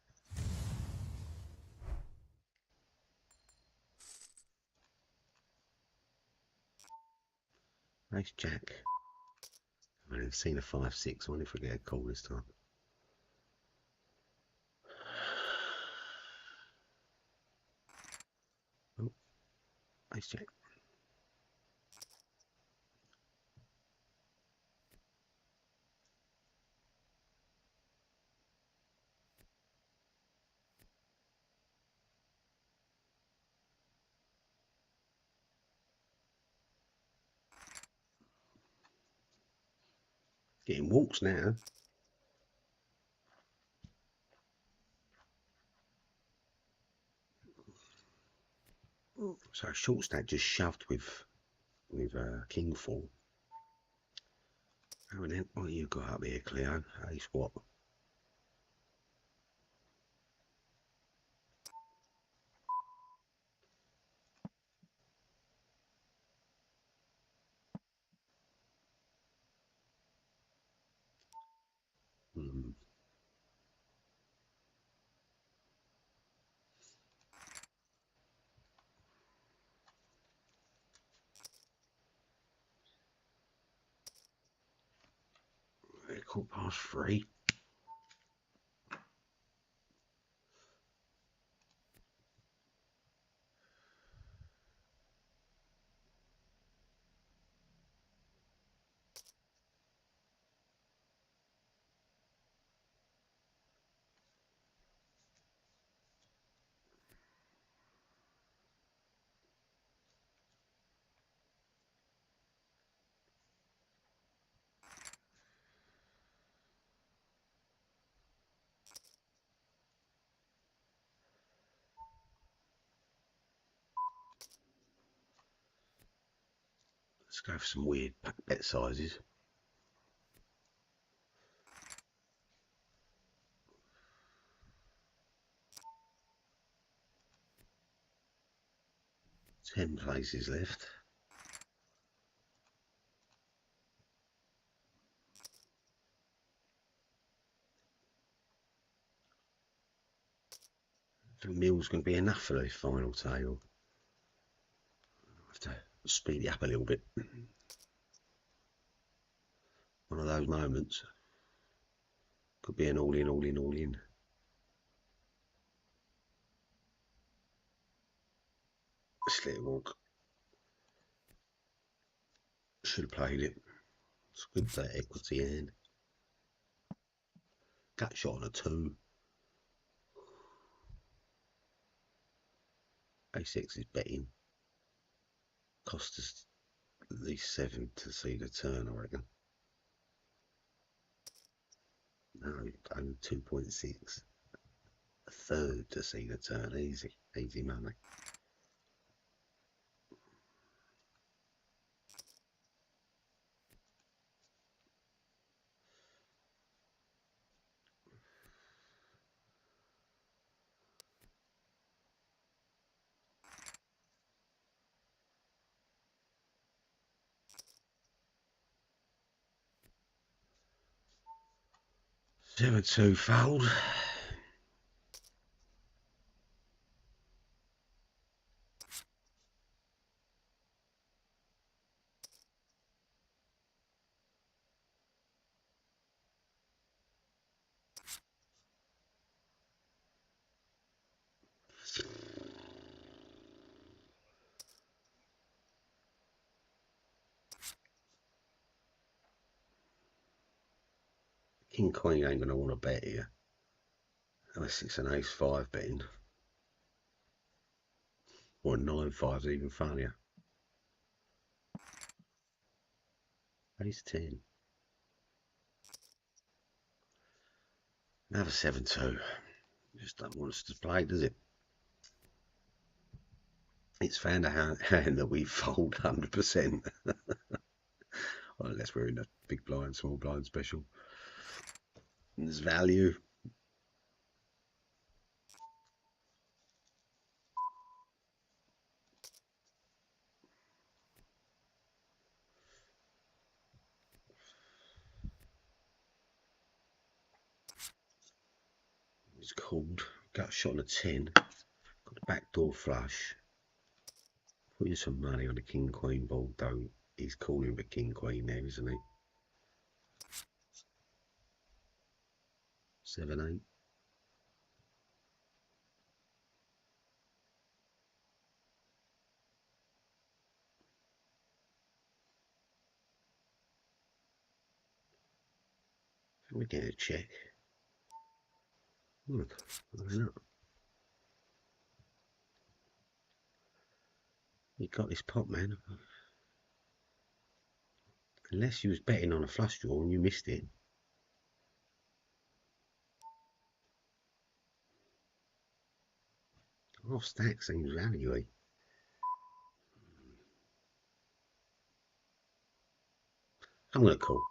Ace, jack. I haven't seen a 5-6. I wonder if we get a call this time. Oh, ace, jack. Getting walks now. So short stack just shoved with king 4. Oh, and then what you got up here, Cleo? Ace what? Hmm. Call past 3. Let's go for some weird bet sizes. Ten places left. So mill's going to be enough for the final table. I have to speed it up a little bit. One of those moments. Could be an all in, all in, all in. Slit walk. Should have played it. It's good for that equity hand. Gut shot on a 2. A6 is betting. Cost us at least 7 to see the turn, I reckon. No, only 2.6. A third to see the turn. Easy, easy money. Seven two fold. King Queen ain't going to want to bet here. Unless it's an ace 5 betting. Or 9 5's even funnier. Ace 10. Another 7-2. Just don't want us to play, does it? It's found a hand that we fold 100%. Well, unless we're in a big blind, small blind special. And there's value. It's called. Got a shot on a 10. Got the backdoor flush. Put in some money on the King Queen board, though. He's calling for King Queen there, isn't he? 7 8. We get a check. Why not? You got this pot, man. Unless you was betting on a flush draw and you missed it. Half stack seems value-y. I'm going to call.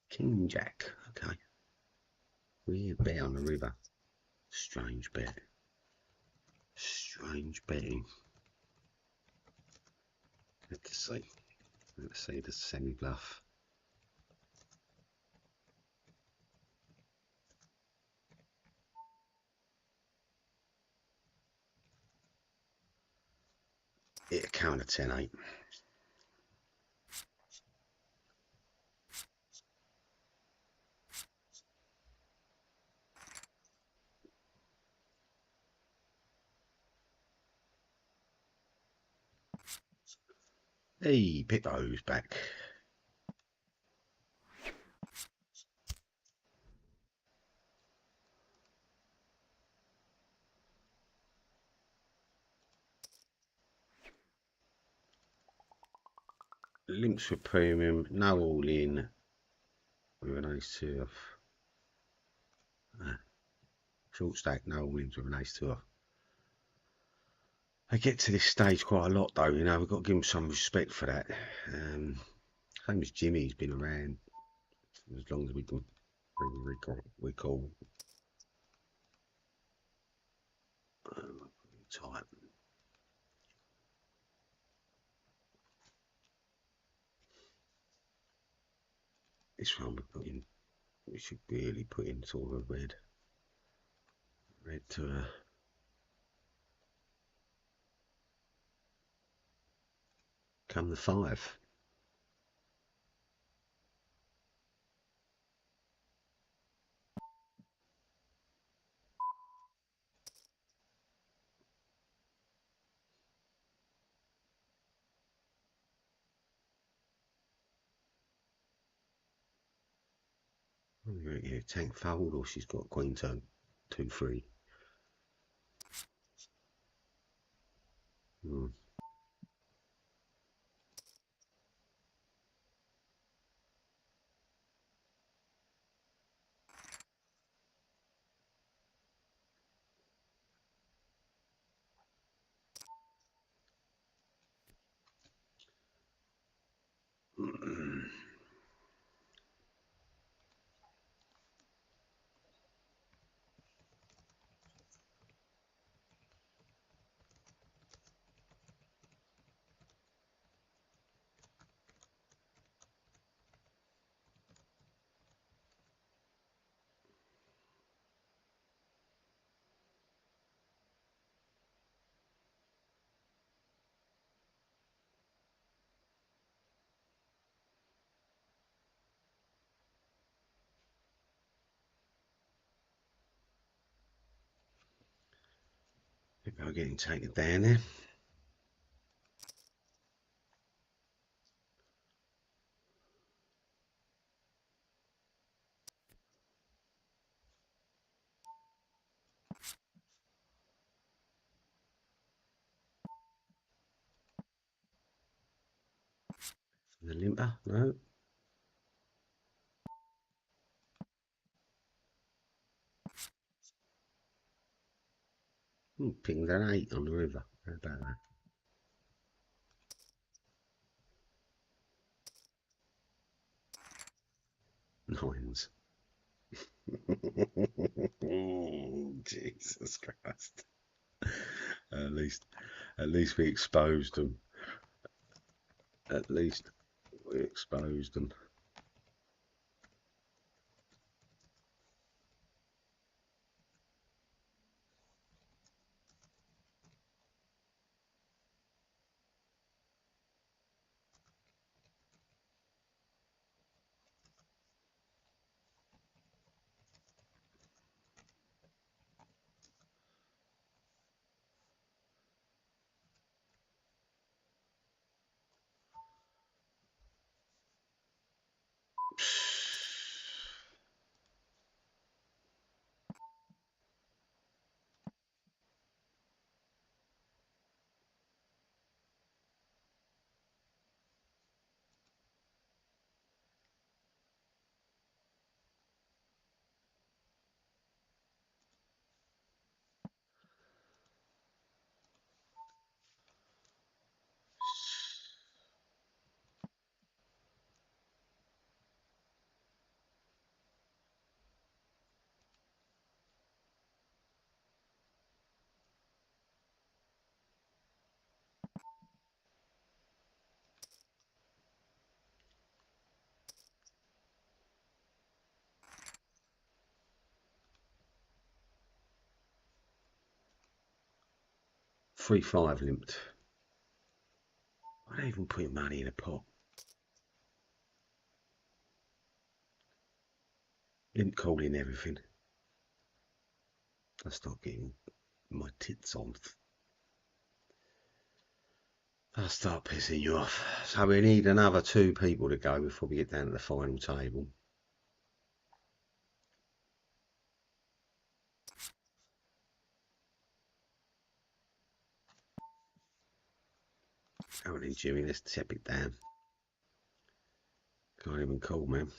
King Jack. Okay. Weird bet on the river. Strange bet. Strange betting. Let's see. Let's see the semi-bluff. It counter 10-8. Hey, pick those back. Links for premium, no all in with an ace 2 off. Short stack, no all ins with an ace 2 off. They get to this stage quite a lot though, you know, we've got to give them some respect for that. Same as Jimmy's been around as long as we can recall. Tight. This one we should really put in sort of a red to a Come the 5. Yeah, tank fold, or she's got queen turn 2-3. If I'm getting taken down there. The limper, no. Pinged an 8 on the river. How about that? Nines. Oh, Jesus Christ. At least we exposed them. At least we exposed them. Three 5 limped. I don't even put money in a pot. Limp calling everything. I start getting my tits on. I start pissing you off. So we need another 2 people to go before we get down to the final table. Come on in, Jimmy, let's tap it down. Can't even call, man.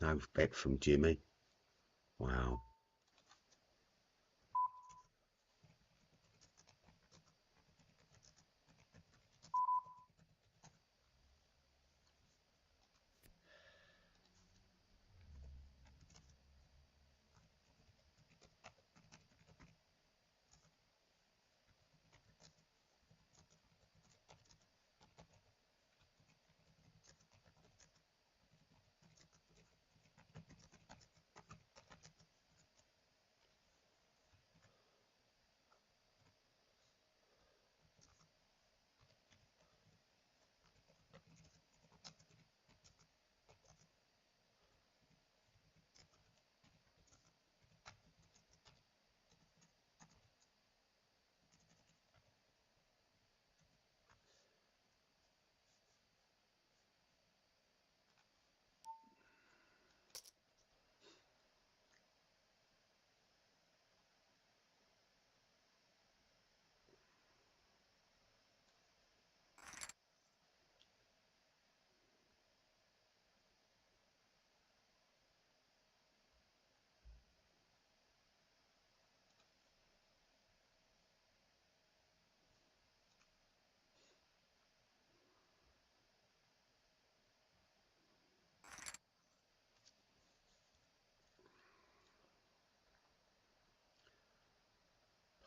No bet from Jimmy. Wow.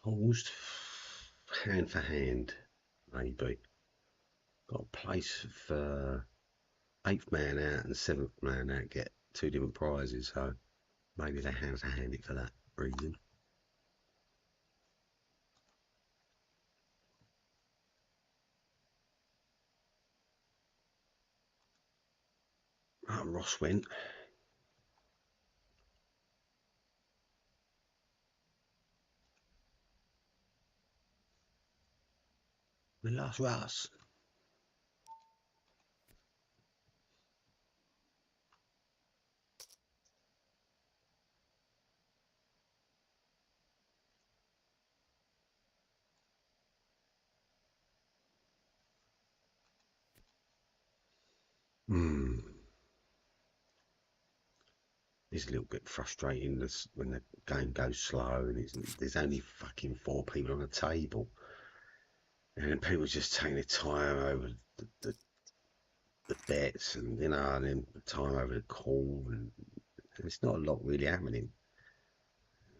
Paused. Hand for hand, maybe. Got a place of 8th man out and 7th man out get 2 different prizes, so maybe they hand to hand it for that reason. Ross went. We lost Ross. It's a little bit frustrating when the game goes slow and there's only fucking 4 people on the table. And then people just taking their time over the bets and, and then time over the call. And there's not a lot really happening.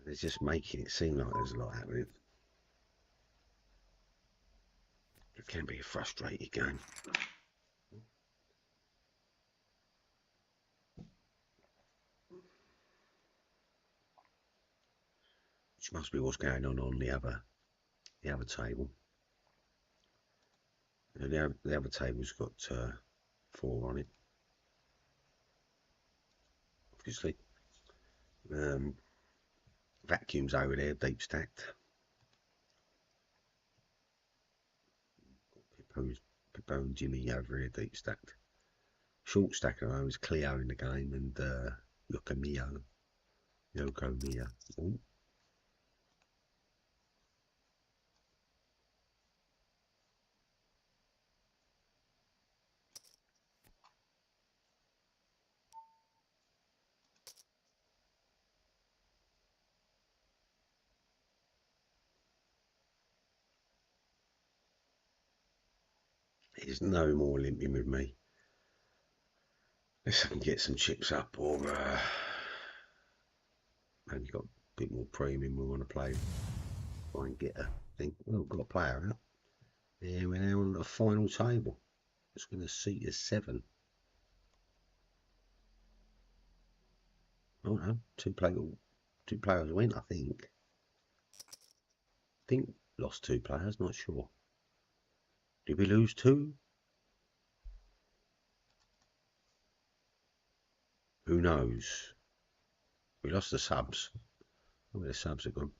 They're just making it seem like there's a lot happening. It can be a frustrating game. Which must be what's going on the other table. The other table's got 4 on it. Obviously. Vacuums over there, deep stacked. Pippo and Jimmy over here, deep stacked. Short stacker though is Cleo in the game and Yoko Mio. Ooh. There's no more limping with me. Unless I can get some chips up or maybe got a bit more premium we want to play. Try and get a thing. Well, got a player out. Yeah, we're now on the final table. It's going to seat as 7. Oh no, two players went, I think. Lost 2 players, not sure. Did we lose 2? Who knows? We lost the subs. Where the subs are gone.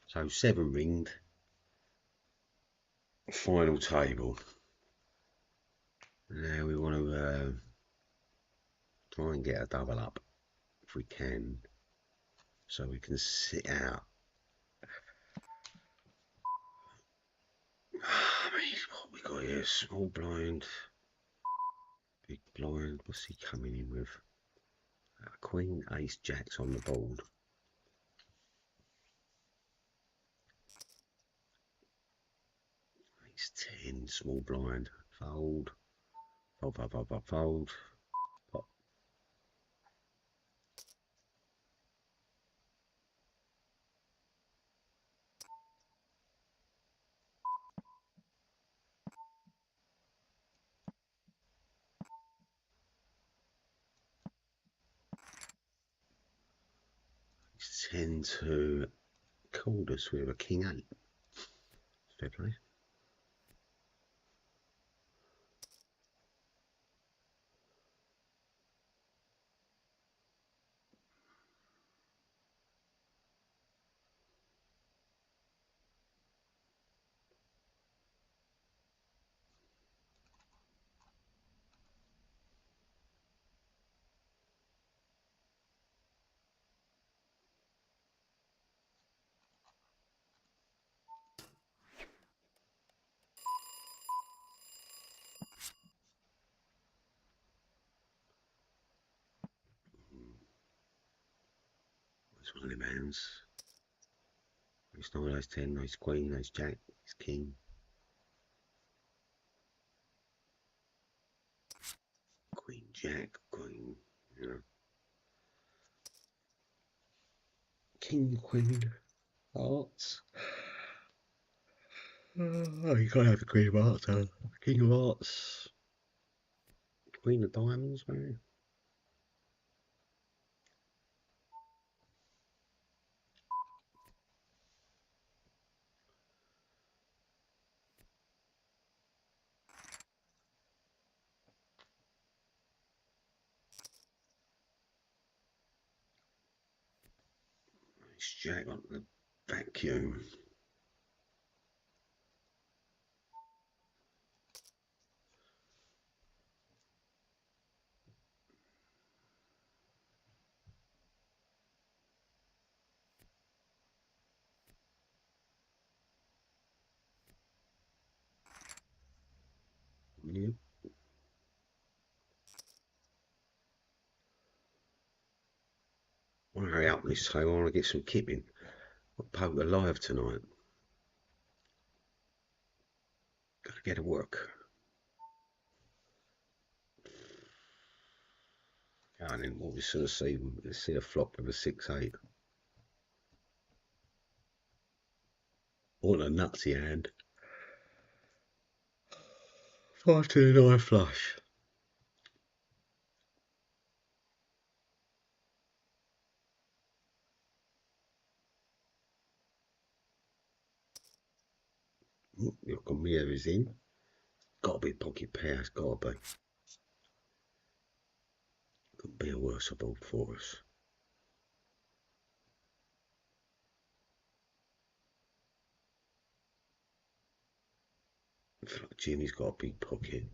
So 7 ringed. Final table. Now we want to try and get a double up if we can, so we can sit out. I mean, what we got here? Small blind, big blind. What's he coming in with? Queen, ace, jacks on the board. Ace 10, small blind. Fold. Fold. Pop. Ace 10 to called us with a king 8. Fair play. It's one of them hands. It's nine, ace 10, ace queen, ace jack, ace king. Queen, jack, queen, you know. King, queen, hearts. Oh, you can't have the queen of hearts, huh? King of hearts. Queen of diamonds, maybe. Ace jack on the vacuum. Yep. I want to hurry up this table. I want to get some kipping. I'll poker live tonight. Gotta get to work. And then what we sort of see, let's see a flop with a 6-8. What a nutsy hand. 5 to the 9 flush. Your Camilla is in. Gotta be pocket pair, it's gotta be. Couldn't be a worse of board for us. I feel like Jimmy's got a big pocket.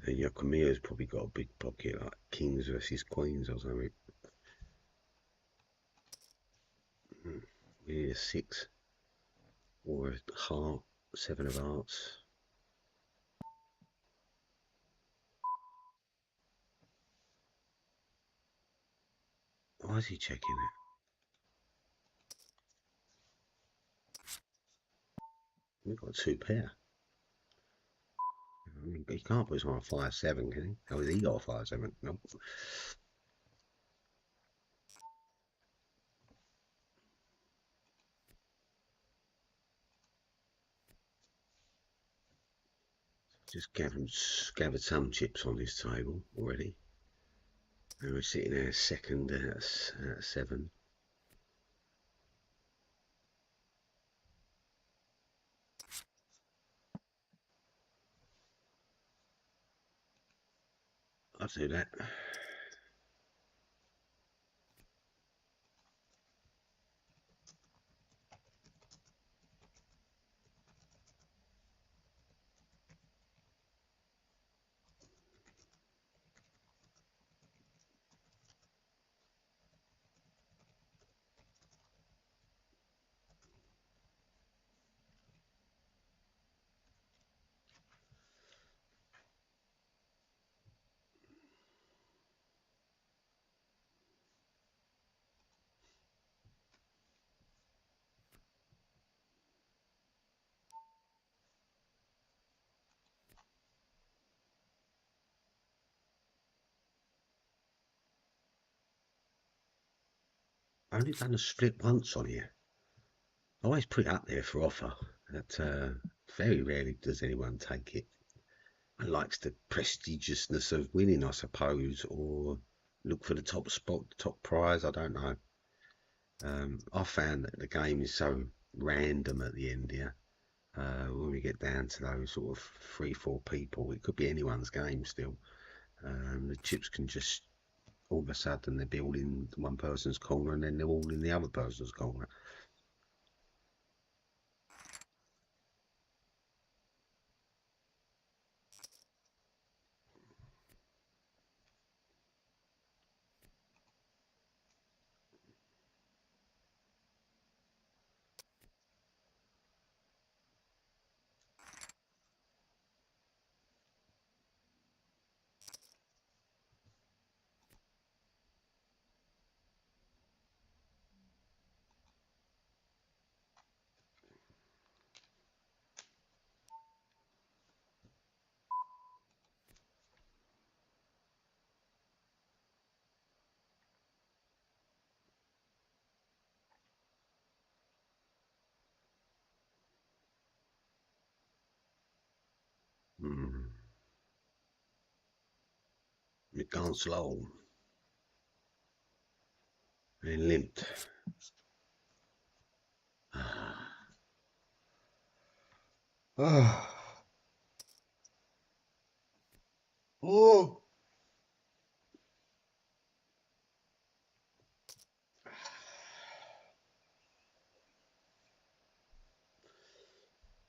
And your Camilla's probably got a big pocket, like kings versus queens or something. Maybe a 6 or a heart, 7 of hearts. Why is he checking it? We've got 2 pair. I mean, he can't put us on a 5-7, can he? How has he got a 5-7? Nope. Just gathered some chips on this table already. And we're sitting there second at 7. I'll do that. I've only done a split once on here. I always put it up there for offer. But very rarely does anyone take it. One likes the prestigiousness of winning, I suppose, or look for the top spot, the top prize. I don't know. I found that the game is so random at the end here. When we get down to those sort of 3-4 people, it could be anyone's game still. The chips can just all of a sudden they're all in one person's corner and then they're all in the other person's corner. it gone slow. And limped. Oh. Oh.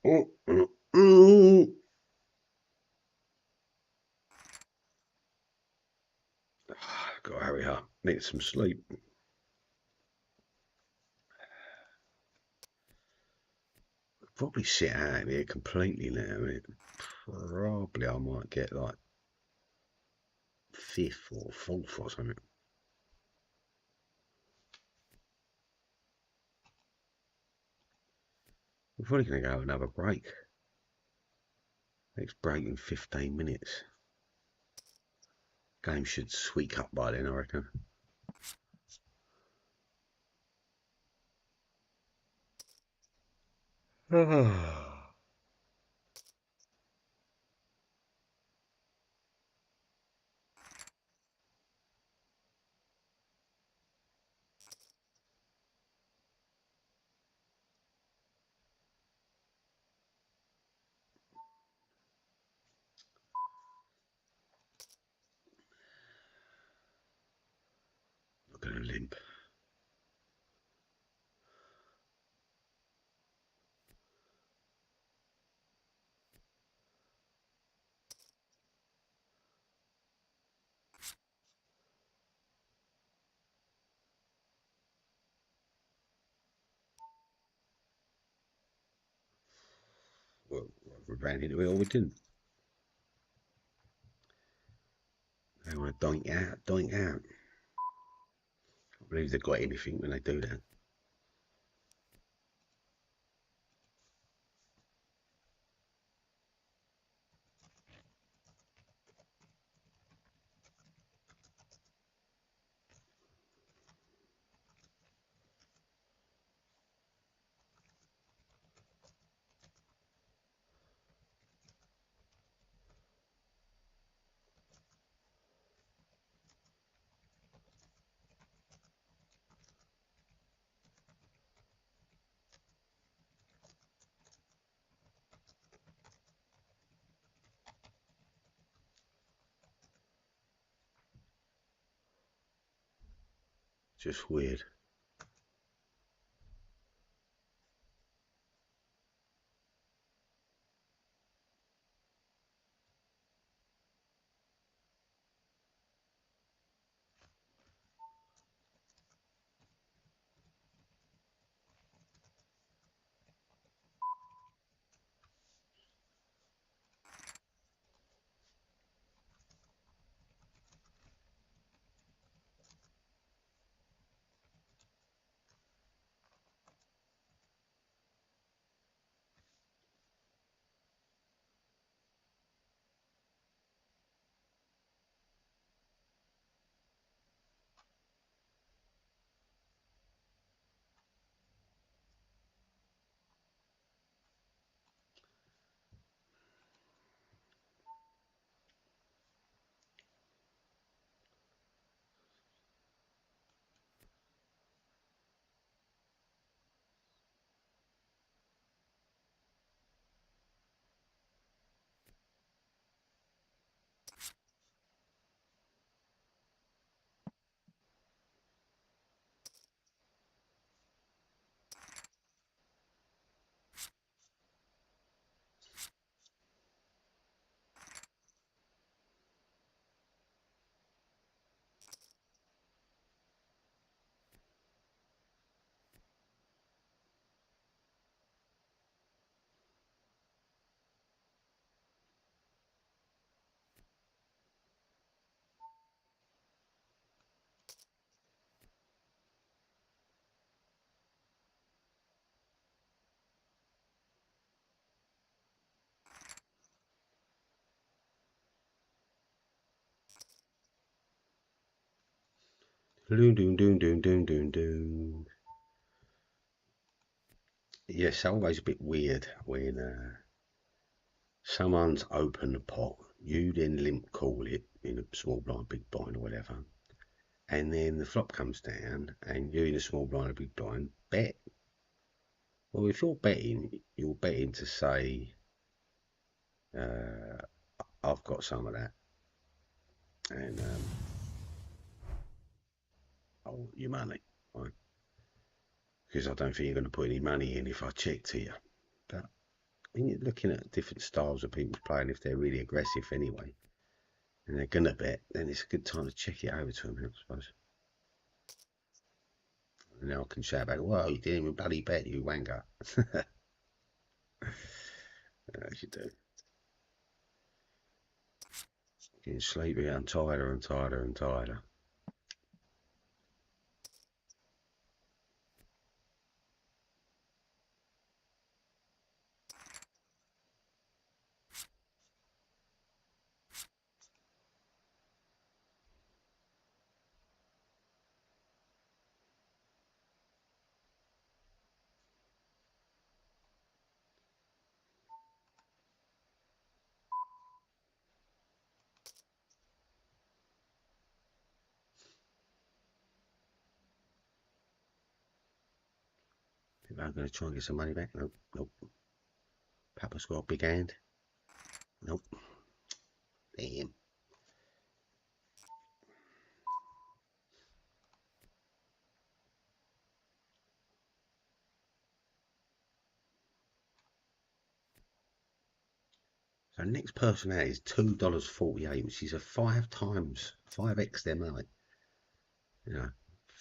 Oh. Gotta hurry up. Need some sleep. Probably sit out of here completely now. Probably I might get like 5th or 4th or something. We're probably going to go another break. Next break in 15 minutes. Game should sweep up by then, I reckon. Not going to limp. Well, we ran into it or we didn't. They want to doink out, doink out. I believe they've got anything when they do that. Just weird. Doom, doom, doom, doom, doom, doom, doom. Yes, always a bit weird when someone's opened the pot, you then limp call it, in a small blind, big blind, or whatever, and then the flop comes down, and you're in a small blind or big blind, bet. Well, if you're betting to say, I've got some of that, and I want your money, right? Because I don't think you're going to put any money in if I check to you. But when you're looking at different styles of people playing, if they're really aggressive anyway, and they're going to bet, then it's a good time to check it over to them, I suppose. And now I can shout back, "Whoa, you didn't even bloody bet, you wanker." As you do. Getting sleepy and tighter and tighter and tighter. Think I'm going to try and get some money back? Nope, nope. Papa's got a big hand. Nope. Damn. So next person out is $2.48, which is a 5x their money. You know,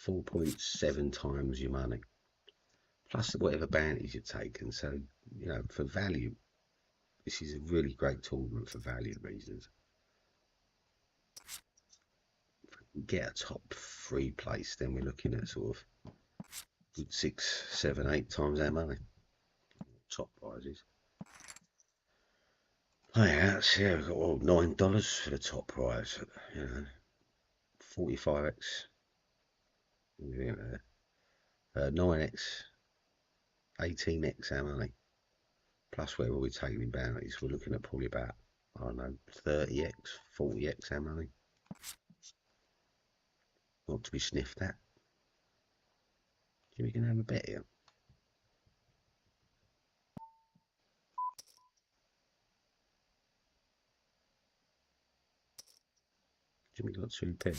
4.7 times your money. Plus whatever bounties you've taken. So, you know, for value, this is a really great tournament for value reasons. If we can get a top 3 place, then we're looking at sort of good 6, 7, 8 times our money. Top prizes. Payouts, yeah, we've got $9 for the top prize, you know, 45x, you know, 9x, 18x our money, plus where we're taking in bounties, we're looking at probably about, I don't know, 30x, 40x our money. Not to be sniffed at. We can have a bet here. Jimmy got 2 pair.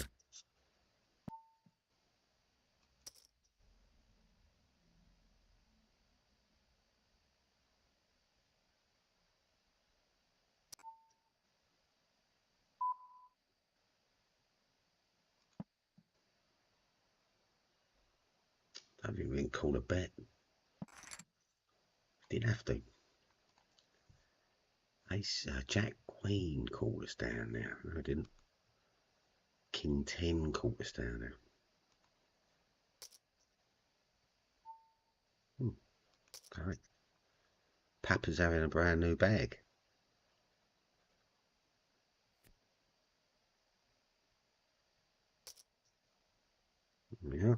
I don't think we can call a bet. Didn't have to. Ace, Jack Queen called us down there. No, I didn't. King 10 called us down there. Correct. Papa's having a brand new bag. Yeah.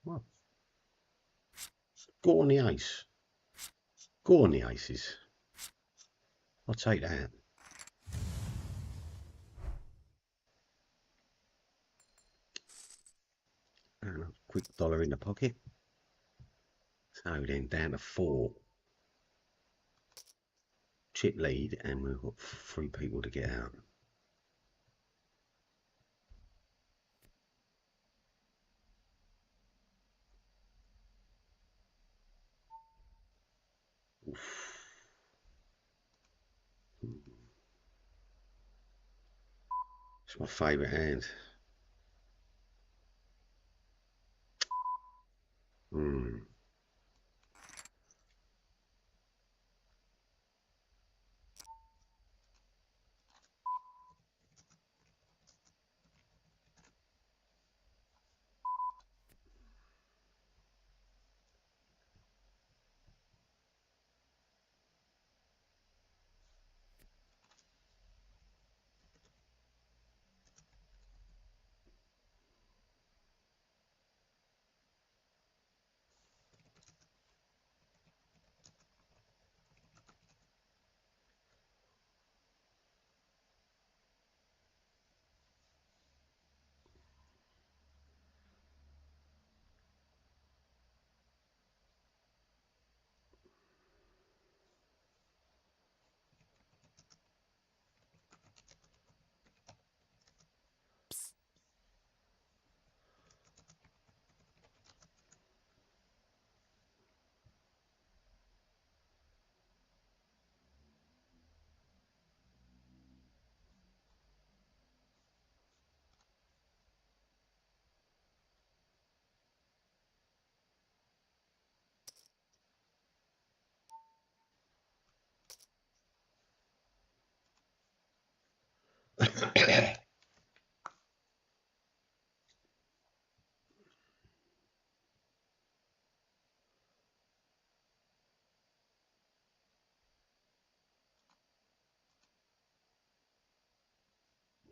Well, go on the ace. Go on the aces. I'll take that. And a quick dollar in the pocket. So then down to 4. Chip lead, and we've got 3 people to get out. Oof. It's my favourite hand.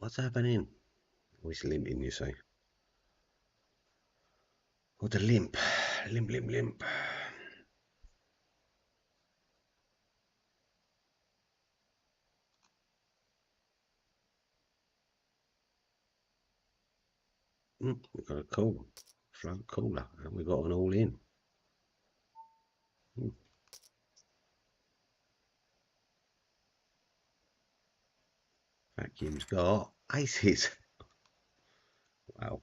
What's happening? Oh, he's limping, you see. What a limp. Limp, limp, limp. We've got a cool float cooler, and we've got an all in. Vacuum's got aces. Wow.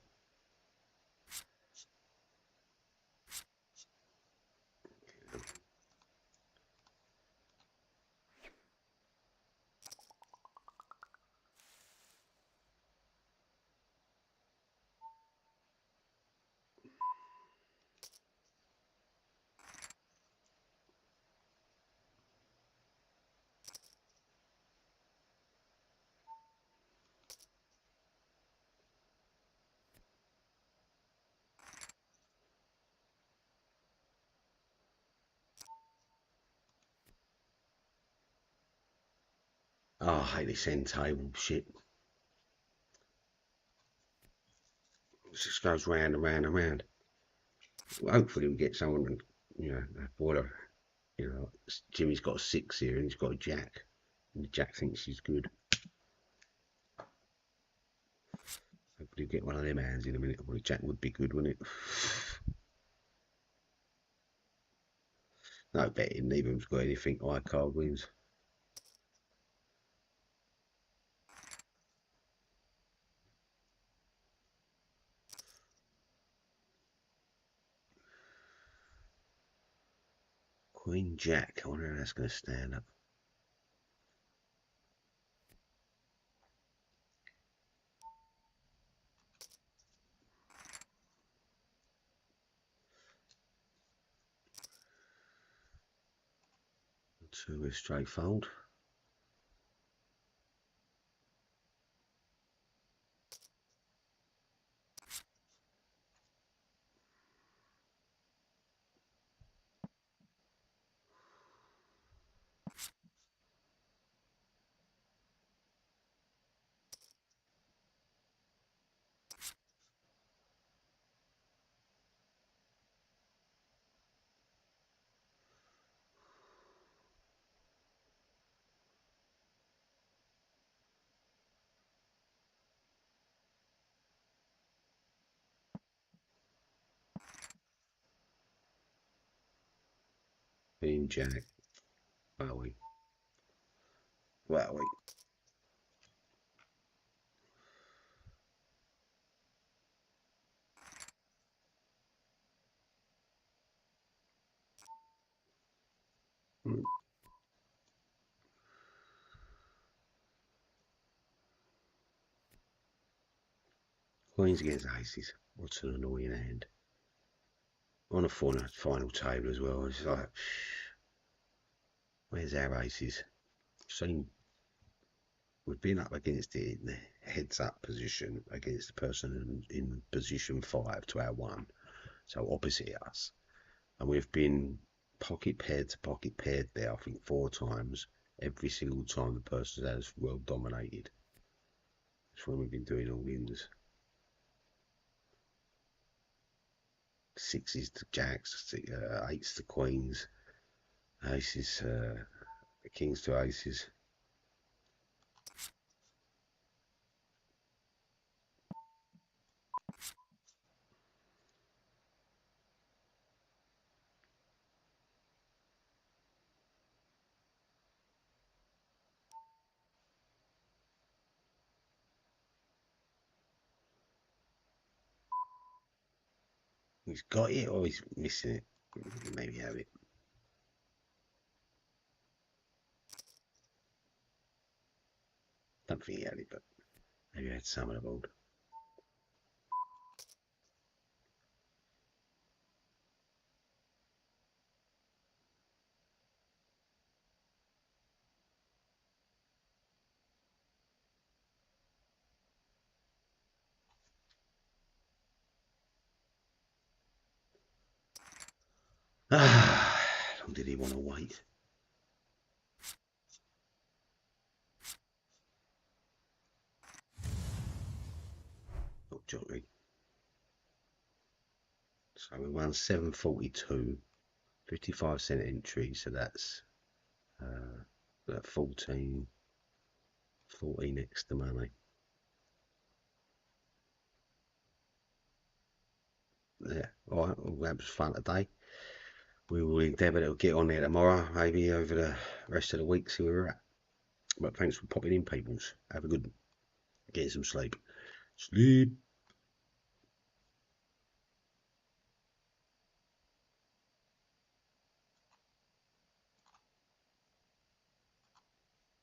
Oh, I hate this end table shit. It just goes round and round and round. Well, hopefully we get someone, a boiler. Jimmy's got a 6 here and he's got a jack. And the jack thinks he's good. Hopefully get one of them hands in a minute. Well, the jack would be good, wouldn't it? No betting, neither of them's got anything. High card wins. Queen Jack. I wonder how that's going to stand up. Two is straight fold. Queen Jack. Wowie. Wowie. Queens against aces. What's an annoying hand? On a final table as well. It's like, where's our aces? We've been up against it in the heads up position against the person in position 5 to our 1, so opposite us, and we've been pocket paired to pocket paired there, I think 4 times. Every single time the person has well dominated. That's when we've been doing all ins. 6s to jacks, 8s to queens, aces, kings to aces. He's got it or he's missing it. Maybe have it. Don't think he had it, but maybe I had some of the board. How long did he want to wait? jockey. So we won 742, 55-cent entry, so that's 14, 14 extra money. Yeah, all right, well, that was fun today. We will endeavour to get on there tomorrow, maybe over the rest of the week, see where we're at. But thanks for popping in, peoples. Have a good one. Get some sleep. Sleep.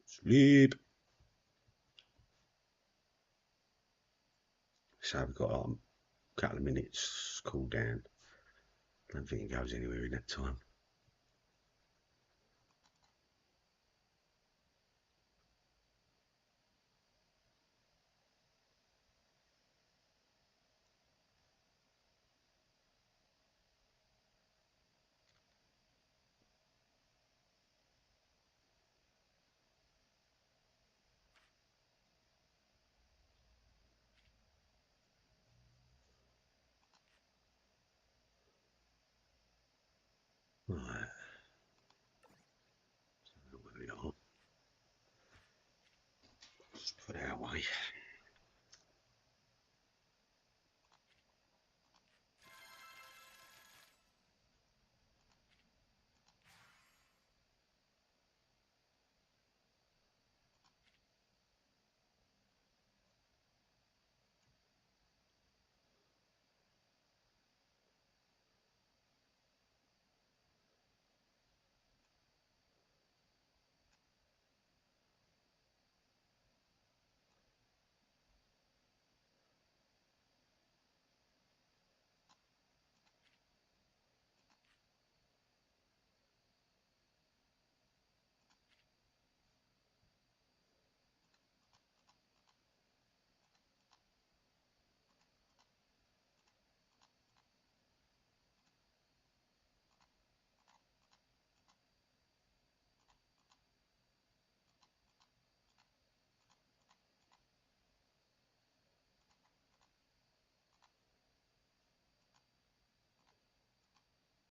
Sleep. So we've got a couple of minutes cool down. Don't think it goes anywhere in that time. Right.